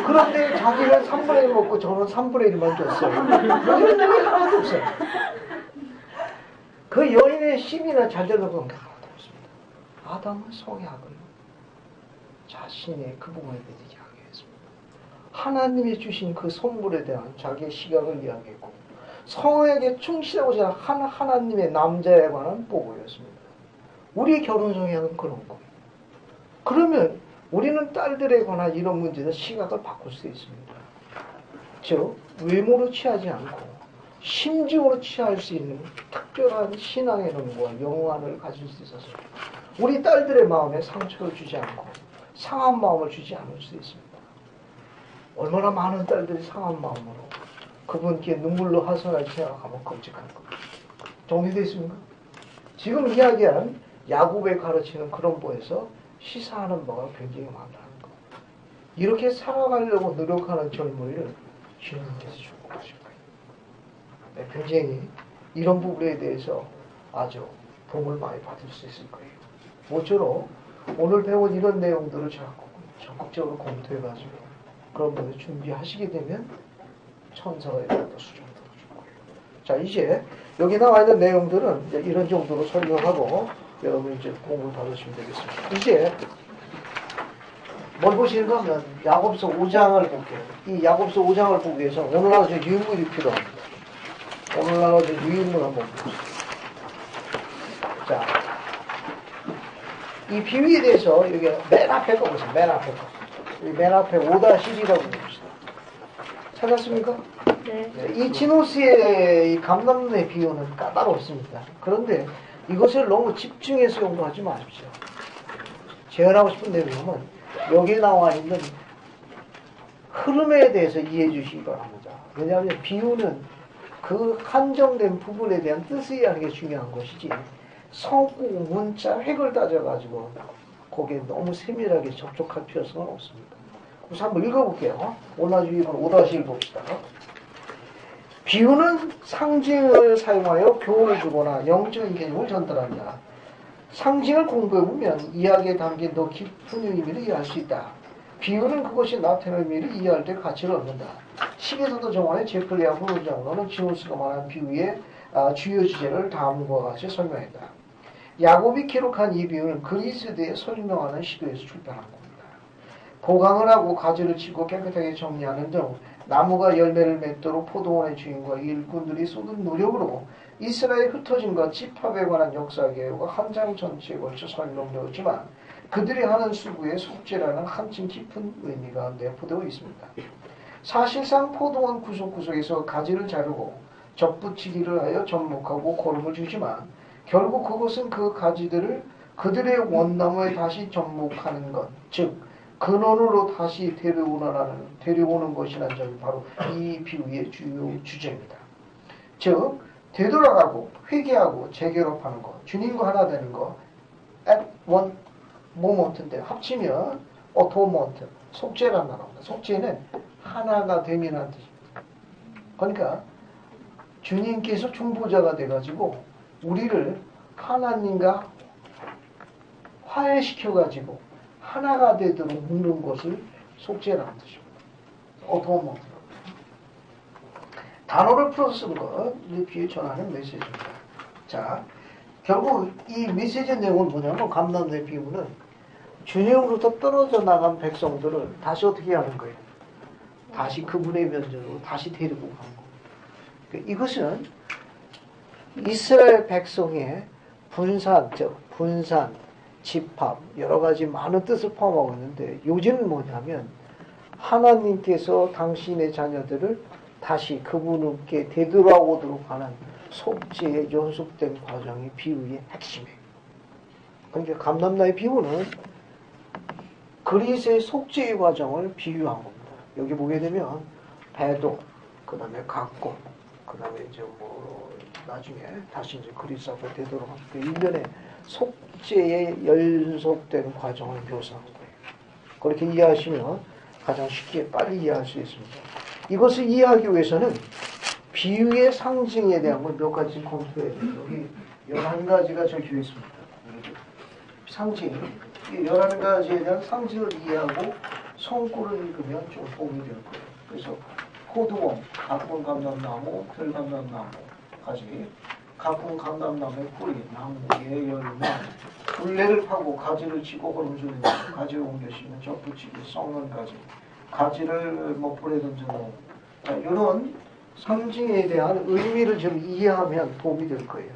그런데 자기는 3분의 1 먹고 저는 3분의 1만 줬어요. 이런 적이 하나도 없어요. 그 여인의 심이나 잘 되는 건 하나도 없습니다. 아담은 성약을 자신의 그 부분에 대해서 이야기했습니다. 하나님이 주신 그 선물에 대한 자기의 시각을 이야기했고 성에게 충실하고 자란 하나님의 남자에 관한 보고였습니다. 우리 결혼 성향은 그런 거예요. 그러면 우리는 딸들에 관한 이런 문제는 시각을 바꿀 수 있습니다. 즉 외모로 취하지 않고 심증으로 취할 수 있는 특별한 신앙의 눈과 영안을 가질 수 있어서 우리 딸들의 마음에 상처를 주지 않고 상한 마음을 주지 않을 수 있습니다. 얼마나 많은 딸들이 상한 마음으로 그분께 눈물로 하소연할지 생각하면 끔찍한 겁니다. 정리되어 있습니까? 지금 이야기한 야곱의 가르치는 그런 보에서 시사하는 바가 굉장히 많다는 것. 이렇게 살아가려고 노력하는 젊은이를 주님께서 축복하실 거예요. 네, 굉장히 이런 부분에 대해서 아주 도움을 많이 받을 수 있을 거예요. 모쪼록 오늘 배운 이런 내용들을 자꾸 적극적으로 검토해가지고 그런 분을 준비하시게 되면 천사가 이렇게 수정을 들어줄 거예요. 자, 이제 여기 나와 있는 내용들은 이제 이런 정도로 설명하고 여러분 이제 공부를 받으시면 되겠습니다. 이제 뭘 보시는가 하면 야고보서 5장을 볼게요. 이 야고보서 5장을 보기 위해서 오늘날 저 유인물이 필요합니다. 오늘날 저 유인물 한번 보세요. 자, 이 비유에 대해서 여기 맨 앞에 거 보세요. 맨 앞에 거. 맨 앞에 5-1이라고 봅시다. 찾았습니까? 네. 이 지노스의 이 감람의 비유는 까다롭습니다. 그런데 이것을 너무 집중해서 연구하지 마십시오. 제안하고 싶은 내용은 여기 나와 있는 흐름에 대해서 이해해 주시기 바랍니다. 왜냐하면 비유는 그 한정된 부분에 대한 뜻을 이해하는 게 중요한 것이지 성구, 문자, 획을 따져가지고 거기에 너무 세밀하게 접촉할 필요성은 없습니다. 그래서 한번 읽어볼게요. 오나주의는 5-1 봅시다. 비유는 상징을 사용하여 교훈을 주거나 영적인 개념을 전달한다. 상징을 공부해보면 이야기에 담긴 더 깊은 의미를 이해할 수 있다. 비유는 그것이 나타내는 의미를 이해할 때 가치를 얻는다. 시계사도 정원의 제플리아 후문장로는 지노스가 말한 비유의 주요 주제를 다음과 같이 설명했다. 야곱이 기록한 이 비유는 그리스도에 설명하는 시도에서 출발한 겁니다. 보강을 하고 가지를 치고 깨끗하게 정리하는 등 나무가 열매를 맺도록 포도원의 주인과 일꾼들이 쏟은 노력으로 이스라엘 흩어짐과 집합에 관한 역사 개요가 한 장 전체에 걸쳐 설명되었지만 그들이 하는 수고의 속죄라는 한층 깊은 의미가 내포되어 있습니다. 사실상 포도원 구석구석에서 가지를 자르고 접붙이기를 하여 접목하고 고름을 주지만 결국 그것은 그 가지들을 그들의 원나무에 다시 접목하는 것, 즉 근원으로 다시 데려오는 것이라는 점이 바로 이 비유의 주요 주제입니다. 즉 되돌아가고 회개하고 재결합하는 것, 주님과 하나 되는 것, at one moment인데 합치면 atonement, 속죄란 말입니다. 속죄는 하나가 됨이라는 뜻입니다. 그러니까 주님께서 중보자가 돼가지고 우리를 하나님과 화해시켜가지고 하나가 되도록 묶는 것을 속죄라는 뜻입니다. atonement. 단어를 풀어서 쓴 것, 이 비유에 전하는 메시지입니다. 자, 결국 이 메시지 내용은 뭐냐면 감람의 비유는 주님으로부터 떨어져 나간 백성들을 다시 어떻게 하는 거예요? 다시 그분의 면전으로 다시 데리고 가는 거예요. 이것은 이스라엘 백성의 분산, 집합, 여러 가지 많은 뜻을 포함하고 있는데 요즘은 뭐냐면 하나님께서 당신의 자녀들을 다시 그분께 되돌아오도록 하는 속죄의 연속된 과정이 비유의 핵심이에요. 그러니까 감람나의 비유는 그리스의 속죄의 과정을 비유한 겁니다. 여기 보게 되면 배도, 그 다음에 각고, 그 다음에 이제 나중에 다시 이제 그리스 앞에 되도록 하는 그 일련의 속죄의 연속된 과정을 묘사한 거예요. 그렇게 이해하시면 가장 쉽게 빨리 이해할 수 있습니다. 이것을 이해하기 위해서는 비유의 상징에 대한 걸 몇 가지 검토해야 돼요. 여기 11가지가 적혀 있습니다. 상징, 이 11가지에 대한 상징을 이해하고 성구를 읽으면 좀 도움이 될 거예요. 그래서 포도원, 가꾼 감람나무, 들감람나무, 가지, 가꾼 감람나무의 뿌리, 나무의 열매, 둘레를 파고 가지를 치고 걸음주는 가지를 옮겨시면 접붙이기, 썩는 가지, 가지를 뭐 불에 던져놓은 이런 상징에 대한 의미를 좀 이해하면 도움이 될 거예요.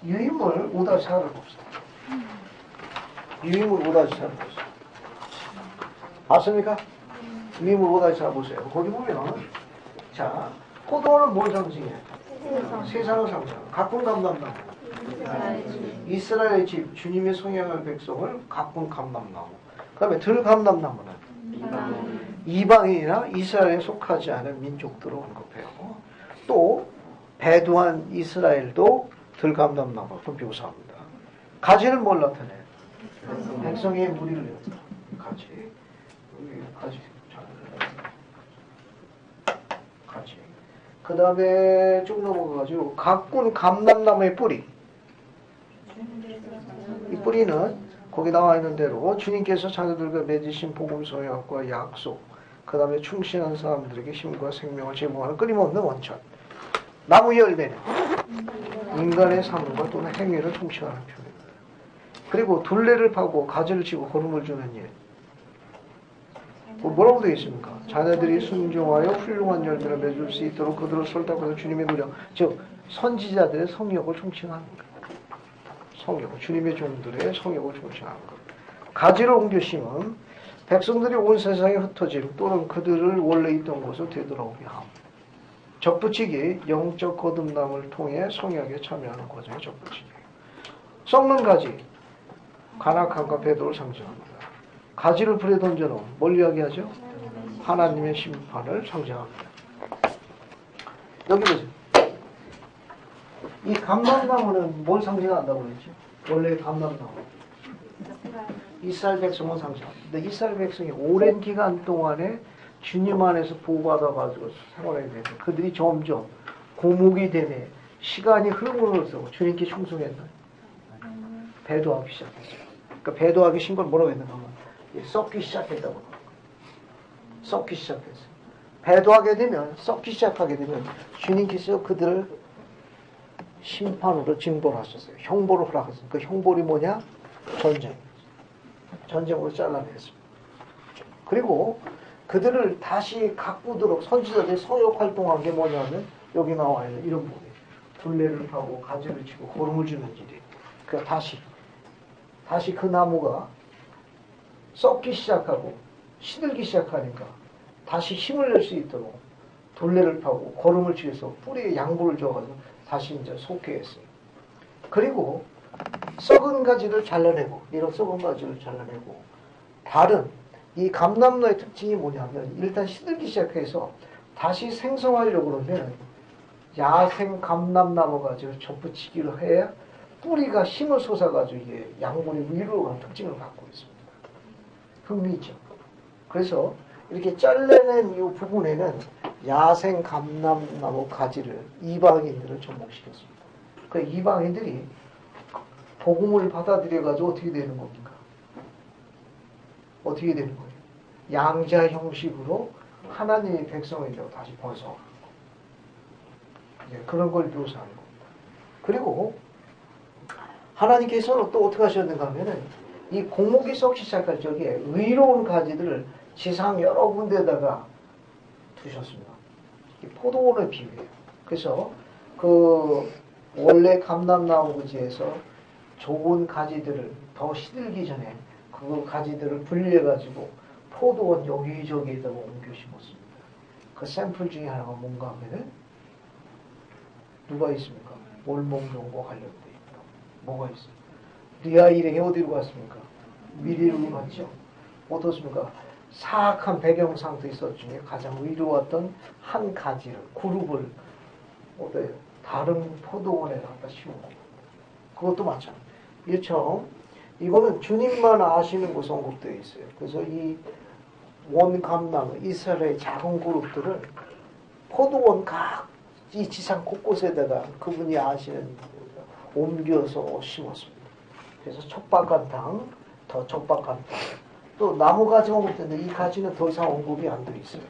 유인물 오다시하를 봅시다. 유인물 오다시하를 보세요. 봤습니까? 유인물 오다시하 보세요. 거기 보면 자 포도원은 뭘 상징해? 세상을 상징해. 가꾼 감람나무. 이스라엘의 집, 주님의 성령의 백성을 가꾼 감람나무. 그 다음에 들 감람나무는 이방인이나 이스라엘에 속하지 않은 민족들을 언급해요. 또 배두한 이스라엘도 들감람나무로 묘사합니다. 가지는 뭘 나타내요? 백성의 무리를 나타내요. 가지. 그 다음에 쭉 넘어가가지고 가꾼 감람나무의 뿌리. 이 뿌리는 거기 나와 있는 대로 주님께서 자녀들과 맺으신 복음 소약과 약속, 그 다음에 충실한 사람들에게 힘과 생명을 제공하는 끊임없는 원천. 나무 열매는 인간의 삶과 또는 행위를 통치하는 표현입니다. 그리고 둘레를 파고 가지를 치고 걸음을 주는 일. 뭐라고 되어 있습니까? 자녀들이 순종하여 훌륭한 열매를 맺을 수 있도록 그들을 설득해서 주님의 노력, 즉 선지자들의 성역을 총칭하는 거예요. 성역, 주님의 종들의 성역을 총칭하는 거예요. 가지를 옮겨 심은 백성들이 온 세상에 흩어짐 또는 그들을 원래 있던 곳으로 되돌아오게 함. 접붙이기, 영적 거듭남을 통해 성역에 참여하는 과정이 접붙이기. 썩는 가지, 간악함과 배도를 상징합니다. 가지를 불에 던져놓은 뭘 이야기하죠? 하나님의 심판을 상징합니다. 여기 보세요. 이 감람나무는 뭘 상징한다고 그랬죠? 원래 감람나무. 이스라엘 백성은 상징합니다. 근데 이스라엘 백성이 오랜 기간 동안에 주님 안에서 보호받아가지고 생활하게 되면 그들이 점점 고목이 되네 시간이 흐름으로써 주님께 충성했나요? 배도하기 시작했어요. 그러니까 배도하기 신걸 뭐라고 했는가 하면 썩기 시작했다고. 썩기 시작했어요. 배도하게 되면 썩기 시작하게 되면 주님께서 그들을 심판으로 징벌하셨어요. 형벌을 허락하셨어요. 그 형벌이 뭐냐? 전쟁. 전쟁으로 잘라냈습니다. 그리고 그들을 다시 가꾸도록 선지자들이 성역 활동한 게 뭐냐면 여기 나와 있는 이런 부분이에요. 둘레를 파고 가지를 치고 걸음을 주는 일이. 그러니까 다시 그 나무가 썩기 시작하고 시들기 시작하니까 다시 힘을 낼 수 있도록 둘레를 파고 걸음을 치면서 뿌리에 양보를 줘가지고 다시 이제 속게 했어요. 그리고 썩은 가지를 잘라내고 이런 썩은 가지를 잘라내고 다른 이 감람나무의 특징이 뭐냐면 일단 시들기 시작해서 다시 생성하려고 그러면 야생 감람나무 가지를 접붙이기를 해야 뿌리가 힘을 솟아가지고 이게 양분이 위로 가는 특징을 갖고 있습니다. 흥미있죠. 그래서 이렇게 잘라낸 이 부분에는 야생 감람나무 가지를 이방인들을 접목시켰습니다. 그 이방인들이 복음을 받아들여가지고 어떻게 되는 겁니까? 어떻게 되는 거예요? 양자 형식으로 하나님의 백성이 되고 다시 번성하는 거. 그런 걸 묘사하는 겁니다. 그리고 하나님께서는 또 어떻게 하셨는가 하면은 이 공목이 썩기 시작할 적에 의로운 가지들을 지상 여러 군데다가 두셨습니다. 이 포도원을 비유해요. 그래서 그 원래 감람나무지에서 좋은 가지들을 더 시들기 전에 그 가지들을 분리해가지고 포도원 여기저기에다가 옮겨 심었습니다. 그 샘플 중에 하나가 뭔가 하면은 누가 있습니까? 몰목용과 관련되어 있다. 뭐가 있어요? 리아 일행이 어디로 갔습니까? 미리로 갔죠. 어떻습니까? 사악한 배경 상태 있었 중에 가장 의로웠던 한 가지를 그룹을 어때요? 다른 포도원에 갖다 심은 거예요. 그것도 마찬가지예요. 이처럼 이거는 주님만 아시는 것으로 언급되어 있어요. 그래서 이 원감나무 이스라엘의 작은 그룹들을 포도원 각 이 지상 곳곳에다가 그분이 아시는 옮겨서 심었습니다. 그래서 촉박한탕 더 척박한 땅. 또 나무 가지만 볼 텐데 이 가지는 더 이상 언급이 안 돼 있어요.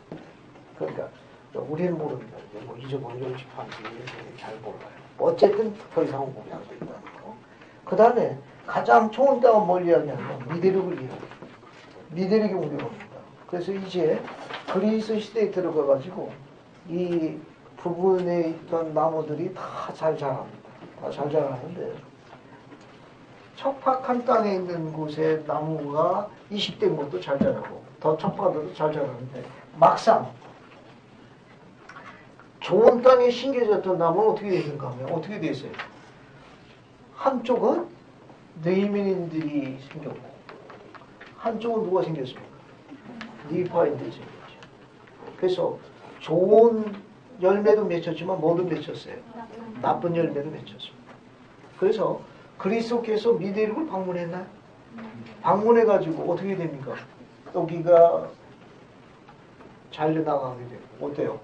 그러니까 우리는 모릅니다. 뭐 잊어버린 연집한지 잘 몰라요. 어쨌든 더 이상 언급이 안 돼 있다는 거. 그 다음에 가장 좋은 땅은 뭘 이야기하냐면 미대륙을 이야기해요. 미대륙이 옮겨옵니다. 그래서 이제 그리스 시대에 들어가가지고 이 부분에 있던 나무들이 다 잘 자랍니다. 다 잘 자라는데 척박한 땅에 있는 곳에 나무가 20대인 것도 잘 자라고 더 척박하도 잘 자라는데 막상 좋은 땅에 심겨졌던 나무는 어떻게 되는가 하면 어떻게 돼 있어요? 한쪽은 네이민인들이 생겼고 한쪽은 누가 생겼습니까? 니파인들이 생겼죠. 그래서 좋은 열매도 맺혔지만 뭐도 맺혔어요? 나쁜 열매도 맺혔습니다. 그래서 그리스도께서 미대륙을 방문했나요? 방문해가지고 어떻게 됩니까? 여기가 잘려나가게 되고 어때요?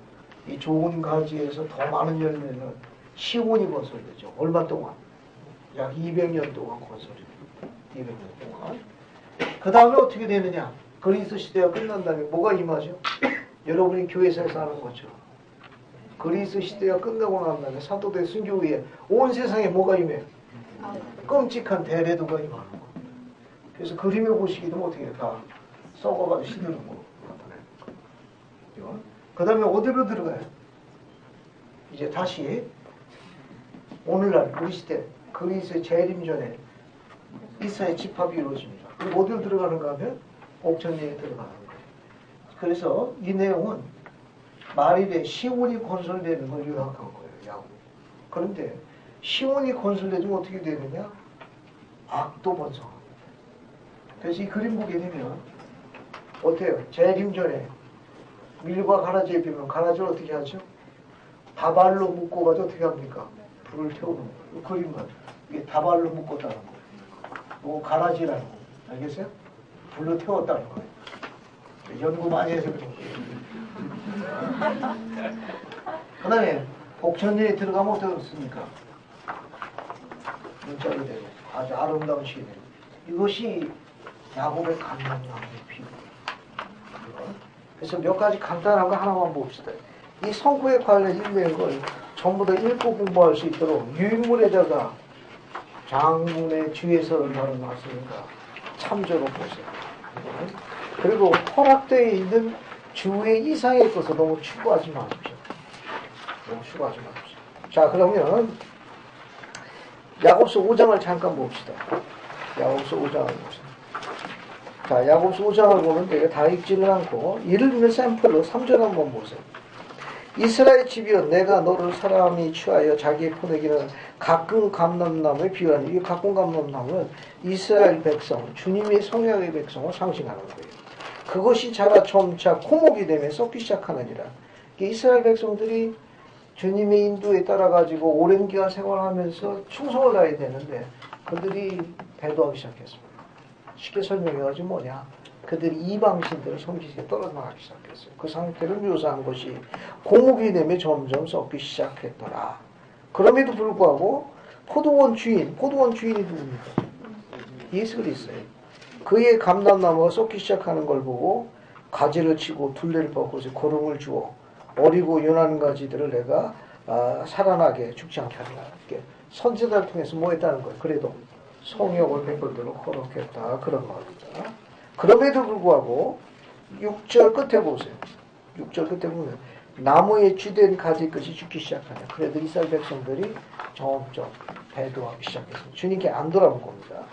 이 좋은 가지에서 더 많은 열매는 시온이 건설되죠. 얼마 동안? 약 200년 동안 건설이 돼요. 200년 동안. 그 다음에 어떻게 되느냐? 그리스도 시대가 끝난 다음에 뭐가 임하죠? 여러분이 교회에서 하는 것처럼 그리스도 시대가 끝나고 난 다음에 사도들 순교 후에 온 세상에 뭐가 임해요? 끔찍한 대례도가 임하는 거예요. 그래서 그림에 보시기도 어떻게 다 썩어가지고 시드는 거 나타내는 거예요. 그 다음에 어디로 들어가요? 이제 다시 오늘날 우리 시대 그리스의 재림 전에 이스라엘 집합이 이루어집니다. 그리고 어디로 들어가는가 하면 옥천리에 들어가는 거예요. 그래서 이 내용은 말일에 시온이 건설되는 걸 요약한 거예요. 야곱. 그런데 시온이 건설되면 어떻게 되느냐? 악도 번성합니다. 그래서 이 그림 보게 되면 어때요? 재림 전에 밀과 가라지에 비면 가라지를 어떻게 하죠? 다발로 묶어가지고 어떻게 합니까? 불을 태우는 거예요. 이 그림은 이게 다발로 묶었다는 거예요. 이거 가라지라는 거예요. 알겠어요? 불로 태웠다는 거예요. 연구 많이 해서 그런 거예요. 그 다음에 옥천리에 들어가면 어떻습니까? 문자로 되고 아주 아름다운 시이 됩니다. 이것이 야곱의 감람나무의 비유입니다. 그래서 몇 가지 간단한 거 하나만 봅시다. 이 성구에 관련 읽는 걸 전부 다 읽고 공부할 수 있도록 유인물에다가 장문의 주에서를 다뤄놨으니까 참조로 보세요. 그리고 허락되어 있는 주의 이상의 것을 너무 추구하지 마십시오. 너무 추구하지 마십시오. 자, 그러면 야고보서 5장을 잠깐 봅시다. 야고보서 5장을 봅시다. 자, 야고보서 5장을 보는데 다 읽지는 않고 예를 들면 샘플로 3절 한번 보세요. 이스라엘 집이여 내가 너를 사람이 취하여 자기의 포내기는 가끔 감람나무에 비유하니 이 가끔 감람나무는 이스라엘 백성, 주님의 성령의 백성을 상징하는 거예요. 그것이 자라 점차 코목이 되면 썩기 시작하느니라. 이스라엘 백성들이 주님의 인도에 따라가지고 오랜 기간 생활하면서 충성을 다해야 되는데 그들이 배도하기 시작했습니다. 쉽게 설명해가지고 뭐냐? 그들이 이방신들을 섬기기에 떨어져 나가기 시작했어요. 그 상태를 묘사한 것이 고목이 되면 점점 썩기 시작했더라. 그럼에도 불구하고 포도원 주인이 누굽니까? 예수 그리스도예요. 그의 감람나무가 썩기 시작하는 걸 보고 가지를 치고 둘레를 벗고서 고름을 주어 어리고 연한 가지들을 내가 살아나게 죽지 않게 하리라. 선지자를 통해서 뭐 했다는 거예요? 그래도 성욕을 베풀도록 허락했다. 그런 말입니다. 그럼에도 불구하고 6절 끝에 보세요. 6절 끝에 보면 나무에 쥐된 가지 끝이 죽기 시작하냐. 그래도 이스라엘 백성들이 점점 배도하기 시작했습니다. 주님께 안 돌아온 겁니다.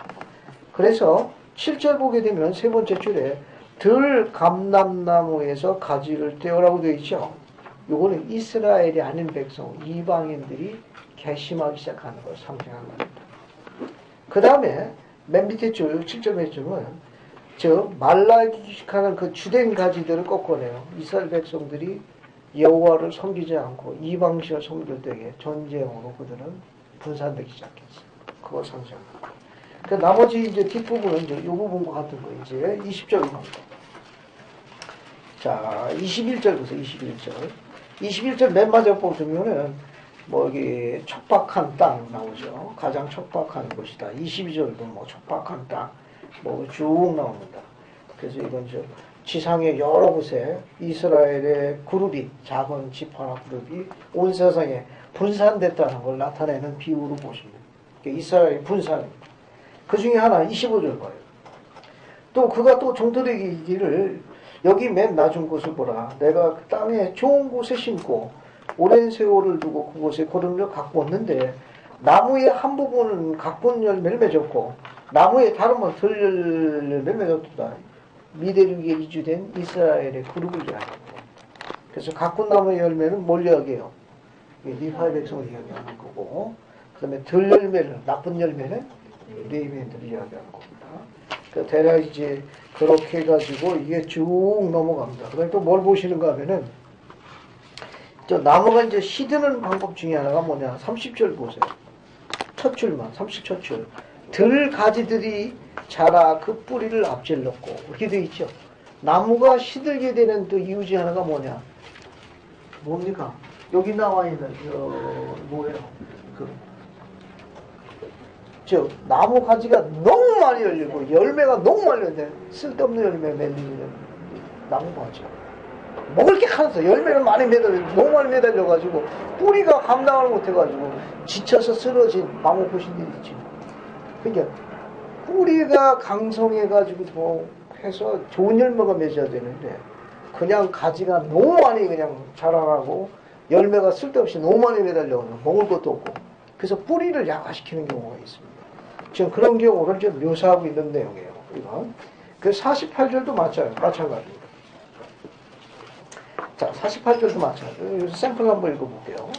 그래서 7절 보게 되면 세 번째 줄에 들 감람나무에서 가지를 떼어라고 되어 있죠. 요거는 이스라엘이 아닌 백성, 이방인들이 개심하기 시작하는 걸 상징하는 겁니다. 그 다음에 맨 밑에 줄, 7절 맨 줄은 말라기 하는 그 주된 가지들을 꺾어내요. 이스라엘 백성들이 여호와를 섬기지 않고 이방신을 섬길 때에 전쟁으로 그들은 분산되기 시작했어요. 그걸 상징합니다. 그 나머지 이제 뒷부분은 이제 이 부분과 같은 거 이제 20절입니다. 자, 21절 보세요. 21절 맨 마지막 보시면은 뭐 여기 척박한 땅 나오죠. 가장 척박한 곳이다. 22절도 뭐 척박한 땅. 뭐 쭉 나옵니다. 그래서 이건 지상의 여러 곳에 이스라엘의 그룹이, 작은 지파나 그룹이 온 세상에 분산됐다는 걸 나타내는 비유로 보십니다. 이스라엘의 분산입니다. 그 중에 하나 25절 봐요. 또 그가 또 종들에게 이르기를 여기 맨 낮은 곳을 보라. 내가 그 땅에 좋은 곳에 심고 오랜 세월을 두고 그곳에 거름을 가꾸었는데 나무의 한 부분은 가꾼 열매를 맺었고 나무의 다른 부분은 덜 열매를 맺었다. 미대륙에 이주된 이스라엘의 그룹을 이야기합니다. 그래서 가꾼 나무의 열매는 뭘 이야기해요? 니파의 백성을 이야기하는 거고, 그 다음에 덜 열매를, 나쁜 열매는 레위인들을 이야기하는 겁니다. 그 대략 이제 그렇게 해가지고 이게 쭉 넘어갑니다. 그 다음에 또 뭘 보시는가 하면은, 저 나무가 이제 시드는 방법 중에 하나가 뭐냐? 30절 보세요. 첫 줄만, 30첫 줄. 들 가지들이 자라 그 뿌리를 앞질렀고, 이렇게 되어 있죠. 나무가 시들게 되는 또 이유 중 하나가 뭐냐? 뭡니까? 여기 나와 있는, 뭐예요? 나무 가지가 너무 많이 열리고, 열매가 너무 많이 열리는데, 쓸데없는 열매 맺는 나무 가지. 먹을 게 하나도 열매를 많이 너무 많이 매달려가지고, 뿌리가 감당을 못해가지고, 지쳐서 쓰러진 나무 보신 일 있지. 그러니까, 뿌리가 강성해가지고, 뭐, 해서 좋은 열매가 맺어야 되는데, 그냥 가지가 너무 많이 그냥 자라나고, 열매가 쓸데없이 너무 많이 매달려가지고, 먹을 것도 없고, 그래서 뿌리를 약화시키는 경우가 있습니다. 지금 그런 경우를 지금 묘사하고 있는 내용이에요. 이건. 그 48절도 마찬가지입니다. 자, 48절도 마찬가지예요. 샘플 한번 읽어볼게요.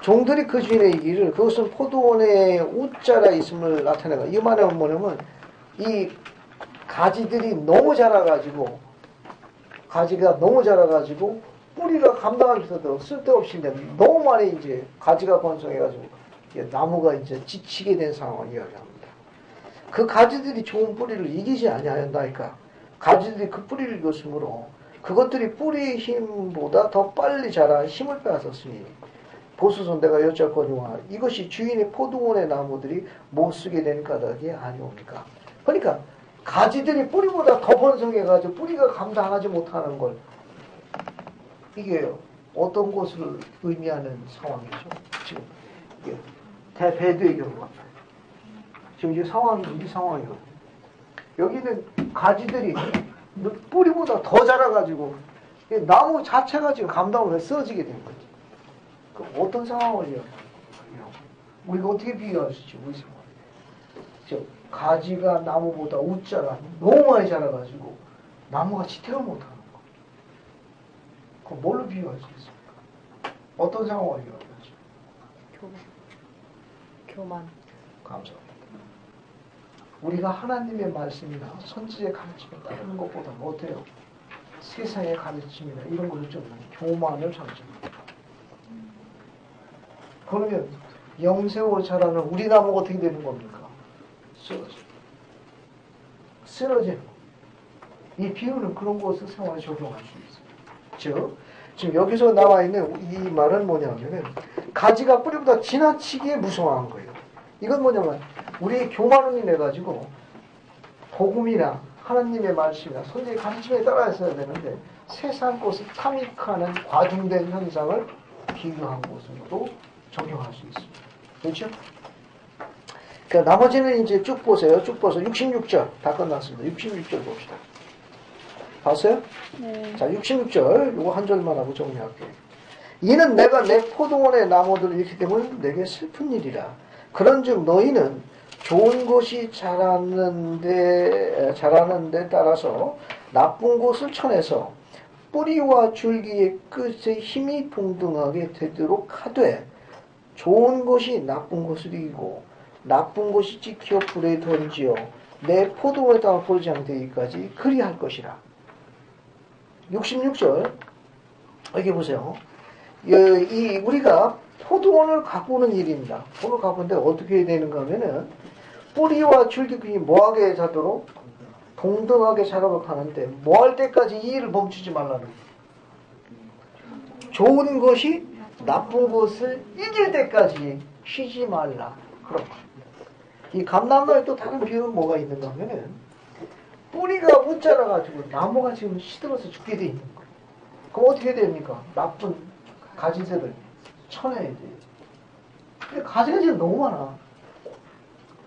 종들이 그 주인의 이기를 그것은 포도원에 웃자라 있음을 나타내가. 이 말은 뭐냐면 이 가지들이 너무 자라가지고 가지가 너무 자라가지고 뿌리가 감당할 수 없도록 쓸데없이 너무 많이 이제 가지가 번성해가지고 나무가 이제 지치게 된 상황을 이야기합니다. 그 가지들이 좋은 뿌리를 이기지 아니한다니까. 가지들이 그 뿌리를 이겼으므로 그것들이 뿌리의 힘보다 더 빨리 자라 힘을 빼앗았으니 보소서 내가 여쭙거니와 이것이 주인의 포도원의 나무들이 못 쓰게 된 까닭이 아니옵니까? 그러니까 가지들이 뿌리보다 더 번성해가지고 뿌리가 감당하지 못하는 걸 이게 어떤 것을 의미하는 상황이죠? 지금 이게 대배도의 경우 같아요. 지금 이 상황이 이 상황이거든요. 여기는 가지들이 뿌리보다 더 자라가지고 나무 자체가 지금 감당을 해 쓰러지게 된 거지. 그럼 어떤 상황을 이야기하는 우리가 어떻게 비교할 수 있지? 우리 상황. 즉 가지가 나무보다 웃자라 너무 많이 자라가지고 나무가 지탱을 못하는 거. 그럼 뭘로 비교할 수 있습니까? 어떤 상황을 이야기하죠? 교만. 감사합니다. 우리가 하나님의 말씀이나 선지의 가르침을 따르는 것보다 어때요? 세상의 가르침이나 이런 것을 좀 교만을 상징합니다. 그러면 영세월 자라는 우리 나무가 어떻게 되는 겁니까? 쓰러지는 거. 이 비유는 그런 것을 생활에 적용할 수 있어요. 즉, 지금 여기서 나와 있는 이 말은 뭐냐면은 가지가 뿌리보다 지나치게 무성한 거예요. 이건 뭐냐면 우리의 교만을 인해 가지고 복음이나 하나님의 말씀이나 선지의 가르침에 따라서야 되는데 세상 것을 탐닉하는 과중된 현상을 비교한 것으로도 적용할 수 있습니다. 그렇죠? 그러니까 나머지는 이제 쭉 보세요. 쭉 보세요. 66절 다 끝났습니다. 66절 봅시다. 봤어요? 네. 자, 66절 요거 한 절만 하고 정리할게요. 이는 내가 내 포도원의 나무들을 잃기 때문에 내게 슬픈 일이라. 그런즉 너희는 좋은 것이 자라는 데 따라서 나쁜 것을 쳐내서 뿌리와 줄기의 끝에 힘이 동등하게 되도록 하되 좋은 것이 나쁜 것을 이기고 나쁜 것이 지켜 불에 던지어 내 포도원에 땅을 버리지 않되기까지 그리할 것이라. 66절 여기 보세요. 우리가 포도원을 가꾸는 일입니다. 포도원을 가꾸는데 어떻게 되는가 하면은 뿌리와 줄기가 뭐하게 자도록 동등하게 자라도록 하는데 뭐 할 때까지 이 일을 멈추지 말라는 거예요. 좋은 것이 나쁜 것을 이길 때까지 쉬지 말라. 그런 거예요. 이 감람나무에 또 다른 비유는 뭐가 있는가 하면은 뿌리가 못 자라가지고 나무가 지금 시들어서 죽게 돼 있는 거예요. 그럼 어떻게 됩니까? 나쁜 가지들을 쳐내야 돼요. 근데 가지가 지금 너무 많아.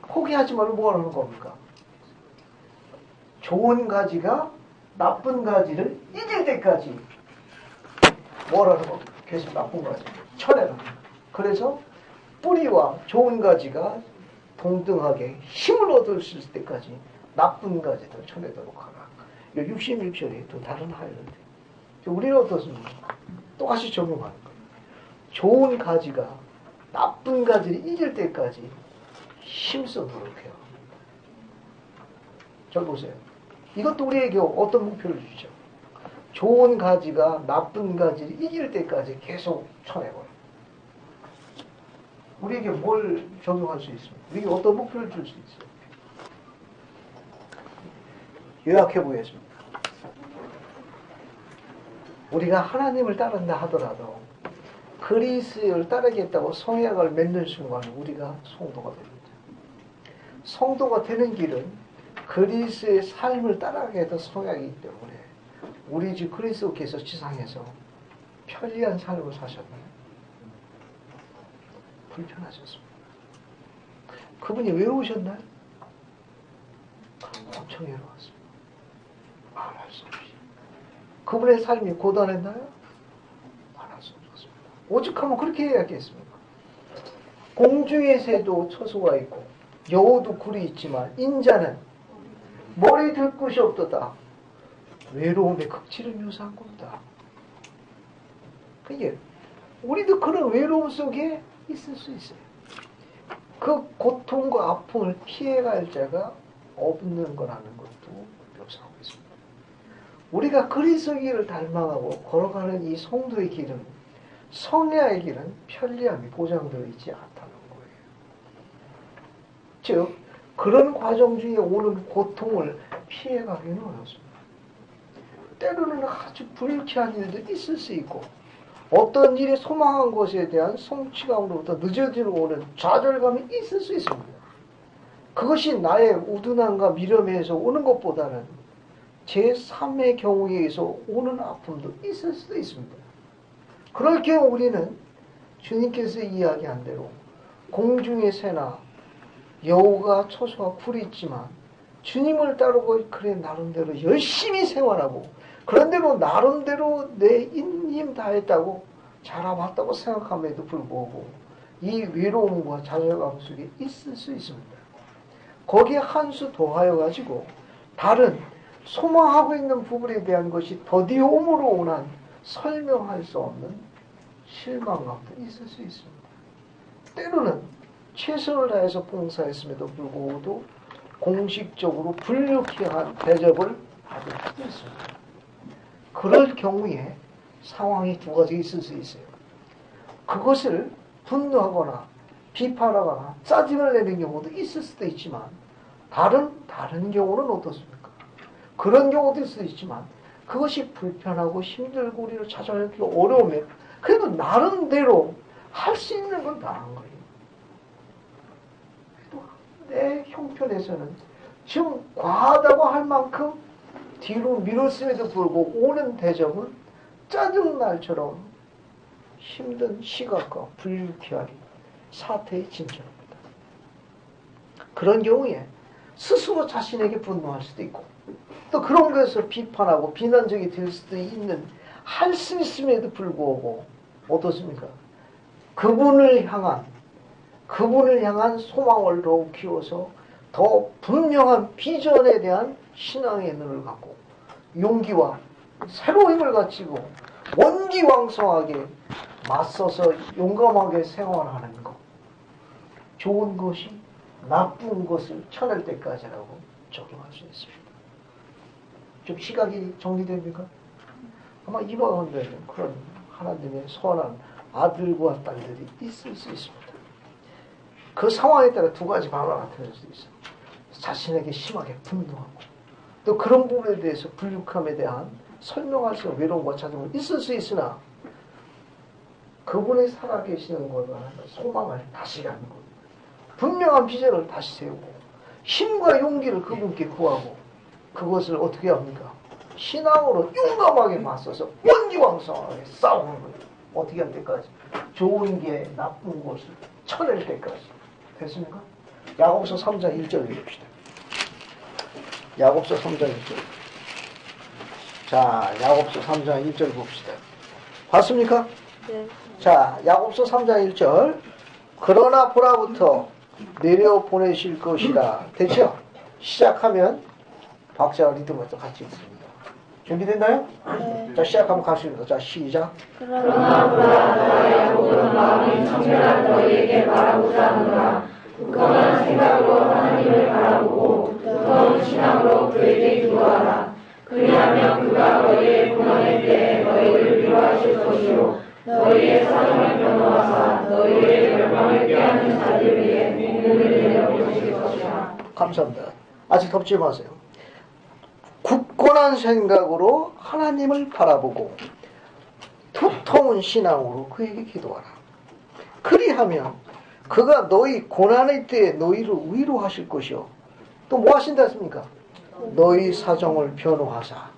포기하지 말고 뭐 하는 겁니까? 좋은 가지가 나쁜 가지를 이길 때까지 뭐라는 겁니까? 계속 나쁜 가지 쳐내라. 그래서 뿌리와 좋은 가지가 동등하게 힘을 얻을 수 있을 때까지 나쁜 가지들 쳐내도록 하라. 66절에 또 다른 하였는데 우리는 어떻습니까? 똑같이 적용하는 거예요. 좋은 가지가 나쁜 가지를 이길 때까지 힘써 노력해요. 잘 보세요. 이것도 우리에게 어떤 목표를 주죠? 좋은 가지가 나쁜 가지를 이길 때까지 계속 쳐내고요. 우리에게 뭘 적용할 수 있습니까? 우리에게 어떤 목표를 줄 수 있어요? 요약해 보겠습니다. 우리가 하나님을 따른다 하더라도 그리스도를 따르겠다고 성약을 맺는 순간 우리가 성도가 됩니다. 성도가 되는 길은 그리스도의 삶을 따라가게 해서 성약이기 때문에 우리 주 그리스도께서 지상에서 편리한 삶을 사셨나요? 불편하셨습니다. 그분이 외로우셨나요? 엄청 외로웠습니다. 말할 수 없이. 그분의 삶이 고단했나요? 말할 수 없었습니다. 오죽하면 그렇게 해야겠습니까? 공중의 새도 처소가 있고 여우도 굴이 있지만 인자는 머리 들 곳이 없도다. 외로움의 극치를 묘사한 겁니다. 그게 우리도 그런 외로움 속에 있을 수 있어요. 그 고통과 아픔을 피해갈 자가 없는 거라는 것도 묘사하고 있습니다. 우리가 그리스도의 길을 닮아가고 걸어가는 이 성도의 길은 성야의 길은 편리함이 보장되어 있지 않다는 거예요. 즉 그런 과정 중에 오는 고통을 피해가기는 어렵습니다. 때로는 아주 불쾌한 일도 있을 수 있고 어떤 일에 소망한 것에 대한 성취감으로부터 늦어지는 오는 좌절감이 있을 수 있습니다. 그것이 나의 우둔함과 미련에서 오는 것보다는 제3의 경우에 의해서 오는 아픔도 있을 수도 있습니다. 그럴 경우 우리는 주님께서 이야기한 대로 공중의 새나 여우가 처소와 굴이 있지만 주님을 따르고 그래 나름대로 열심히 생활하고 그런대로 나름대로 내 힘 다했다고 잘해봤다고 생각함에도 불구하고 이 외로움과 좌절감 속에 있을 수 있습니다. 거기에 한 수 더하여 가지고 다른 소망하고 있는 부분에 대한 것이 더디움으로 오는 설명할 수 없는 실망감도 있을 수 있습니다. 때로는 최선을 다해서 봉사했음에도 불구하고도 공식적으로 불쾌한 대접을 받을 수도 있습니다. 그럴 경우에 상황이 두 가지 있을 수 있어요. 그것을 분노하거나 비판하거나 짜증을 내는 경우도 있을 수도 있지만 다른 경우는 어떻습니까? 그런 경우도 있을 수 있지만 그것이 불편하고 힘들고 우리를 찾아내기 어려우면 그래도 나름대로 할 수 있는 건 다 한 거예요. 그래도 내 형편에서는 지금 과하다고 할 만큼 뒤로 밀었음에도 불구하고 오는 대접은 짜증날처럼 힘든 시각과 불쾌한 사태에 진전합니다. 그런 경우에 스스로 자신에게 분노할 수도 있고 또 그런 것을 비판하고 비난적이 될 수도 있는 할 수 있음에도 불구하고 어떻습니까? 그분을 향한 소망을 더욱 키워서 더 분명한 비전에 대한 신앙의 눈을 갖고 용기와 새로운 힘을 가지고 원기왕성하게 맞서서 용감하게 생활하는 것. 좋은 것이 나쁜 것을 쳐낼 때까지라고 적용할 수 있습니다. 좀 시각이 정리됩니까? 아마 이와 같은 그런 하나님의 선한 아들과 딸들이 있을 수 있습니다. 그 상황에 따라 두 가지 반응이 나타날 수 있어요. 자신에게 심하게 분노하고 또 그런 부분에 대해서 불쾌함에 대한 설명할 수 없는 외로움과 짜증은 있을 수 있으나 그분이 살아계시는 것과 소망을 다시 갖는 것, 분명한 비전을 다시 세우고 힘과 용기를 그분께 구하고 그것을 어떻게 합니까? 신앙으로 용감하게 맞서서 원기왕성하게 싸우는 거예요. 어떻게 할 때까지? 좋은 게 나쁜 것을 쳐낼 때까지. 됐습니까? 야고보서 3장 1절 읽읍시다. 야고보서 3장 1절. 자, 야고보서 3장 1절 봅시다. 봤습니까? 네. 자, 야고보서 3장 1절. 그러나 보라부터 내려 보내실 것이라. 됐죠? 시작하면 박자와 리듬부터 같이 있습니다. 준비됐나요? 네. 자, 시작하면 가십니다. 자, 시작. 그러나 보라 너의 야곱은 마음이 청결한 너희에게 말하고자 하노라. 굳건한 생각으로 하나님을 바라보고 두터운 신앙으로 그에게 기도하라. 그리하면 그가 너희의 고난의 때에 너희를 위로하실 것이요 너희의 사정을 변호하사 너희의 멸망을 꾀하는 자들 위에 공문을 내려보실 것이라. 감사합니다. 아직 덮지 마세요. 굳건한 생각으로 하나님을 바라보고 두터운 신앙으로 그에게 기도하라. 그리하면 그가 너희 고난의 때에 너희를 위로하실 것이요. 또 뭐 하신다 했습니까? 너희 사정을 변호하사.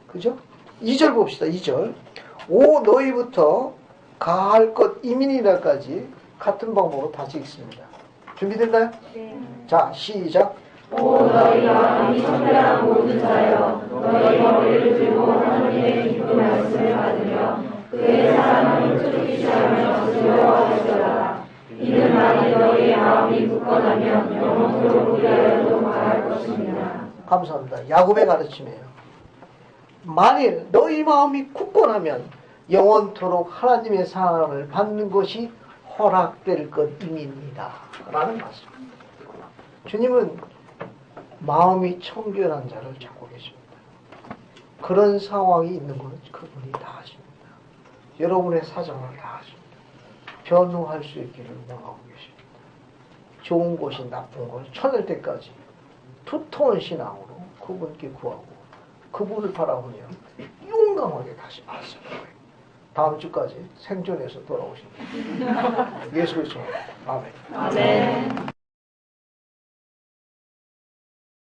그죠? 2절 봅시다. 2절. 오 너희부터 가할 것 이민이라까지 같은 방법으로 다시 읽습니다. 준비됐나요? 네. 자, 시작. 오 너희 마음이 청결한 모든 자여 너희 머리를 들고 하나님의 기쁜 말씀을 받으며 그의 사랑을 쫓기시 하며 즐거워하시더라. 이는 만일 너희의 마음이 굳건하면 영원토록 그리하여도 말할 것입니다. 감사합니다. 야곱의 가르침이에요. 만일 너희 마음이 굳건하면 영원토록 하나님의 사랑을 받는 것이 허락될 것임입니다. 라는 말씀. 주님은 마음이 청결한 자를 찾고 계십니다. 그런 상황이 있는 것은 그분이 다 아십니다. 여러분의 사정을 다 아십니다. 변호할 수 있기를 원하고 계십니다. 좋은 것이 나쁜 걸 쳐낼 때까지 두터운 신앙으로 그분께 구하고 그분을 바라보며 용감하게 다시 맞서는 거예요. 다음 주까지 생존해서 돌아오십니다. 예수 그리스도 아멘. 아멘.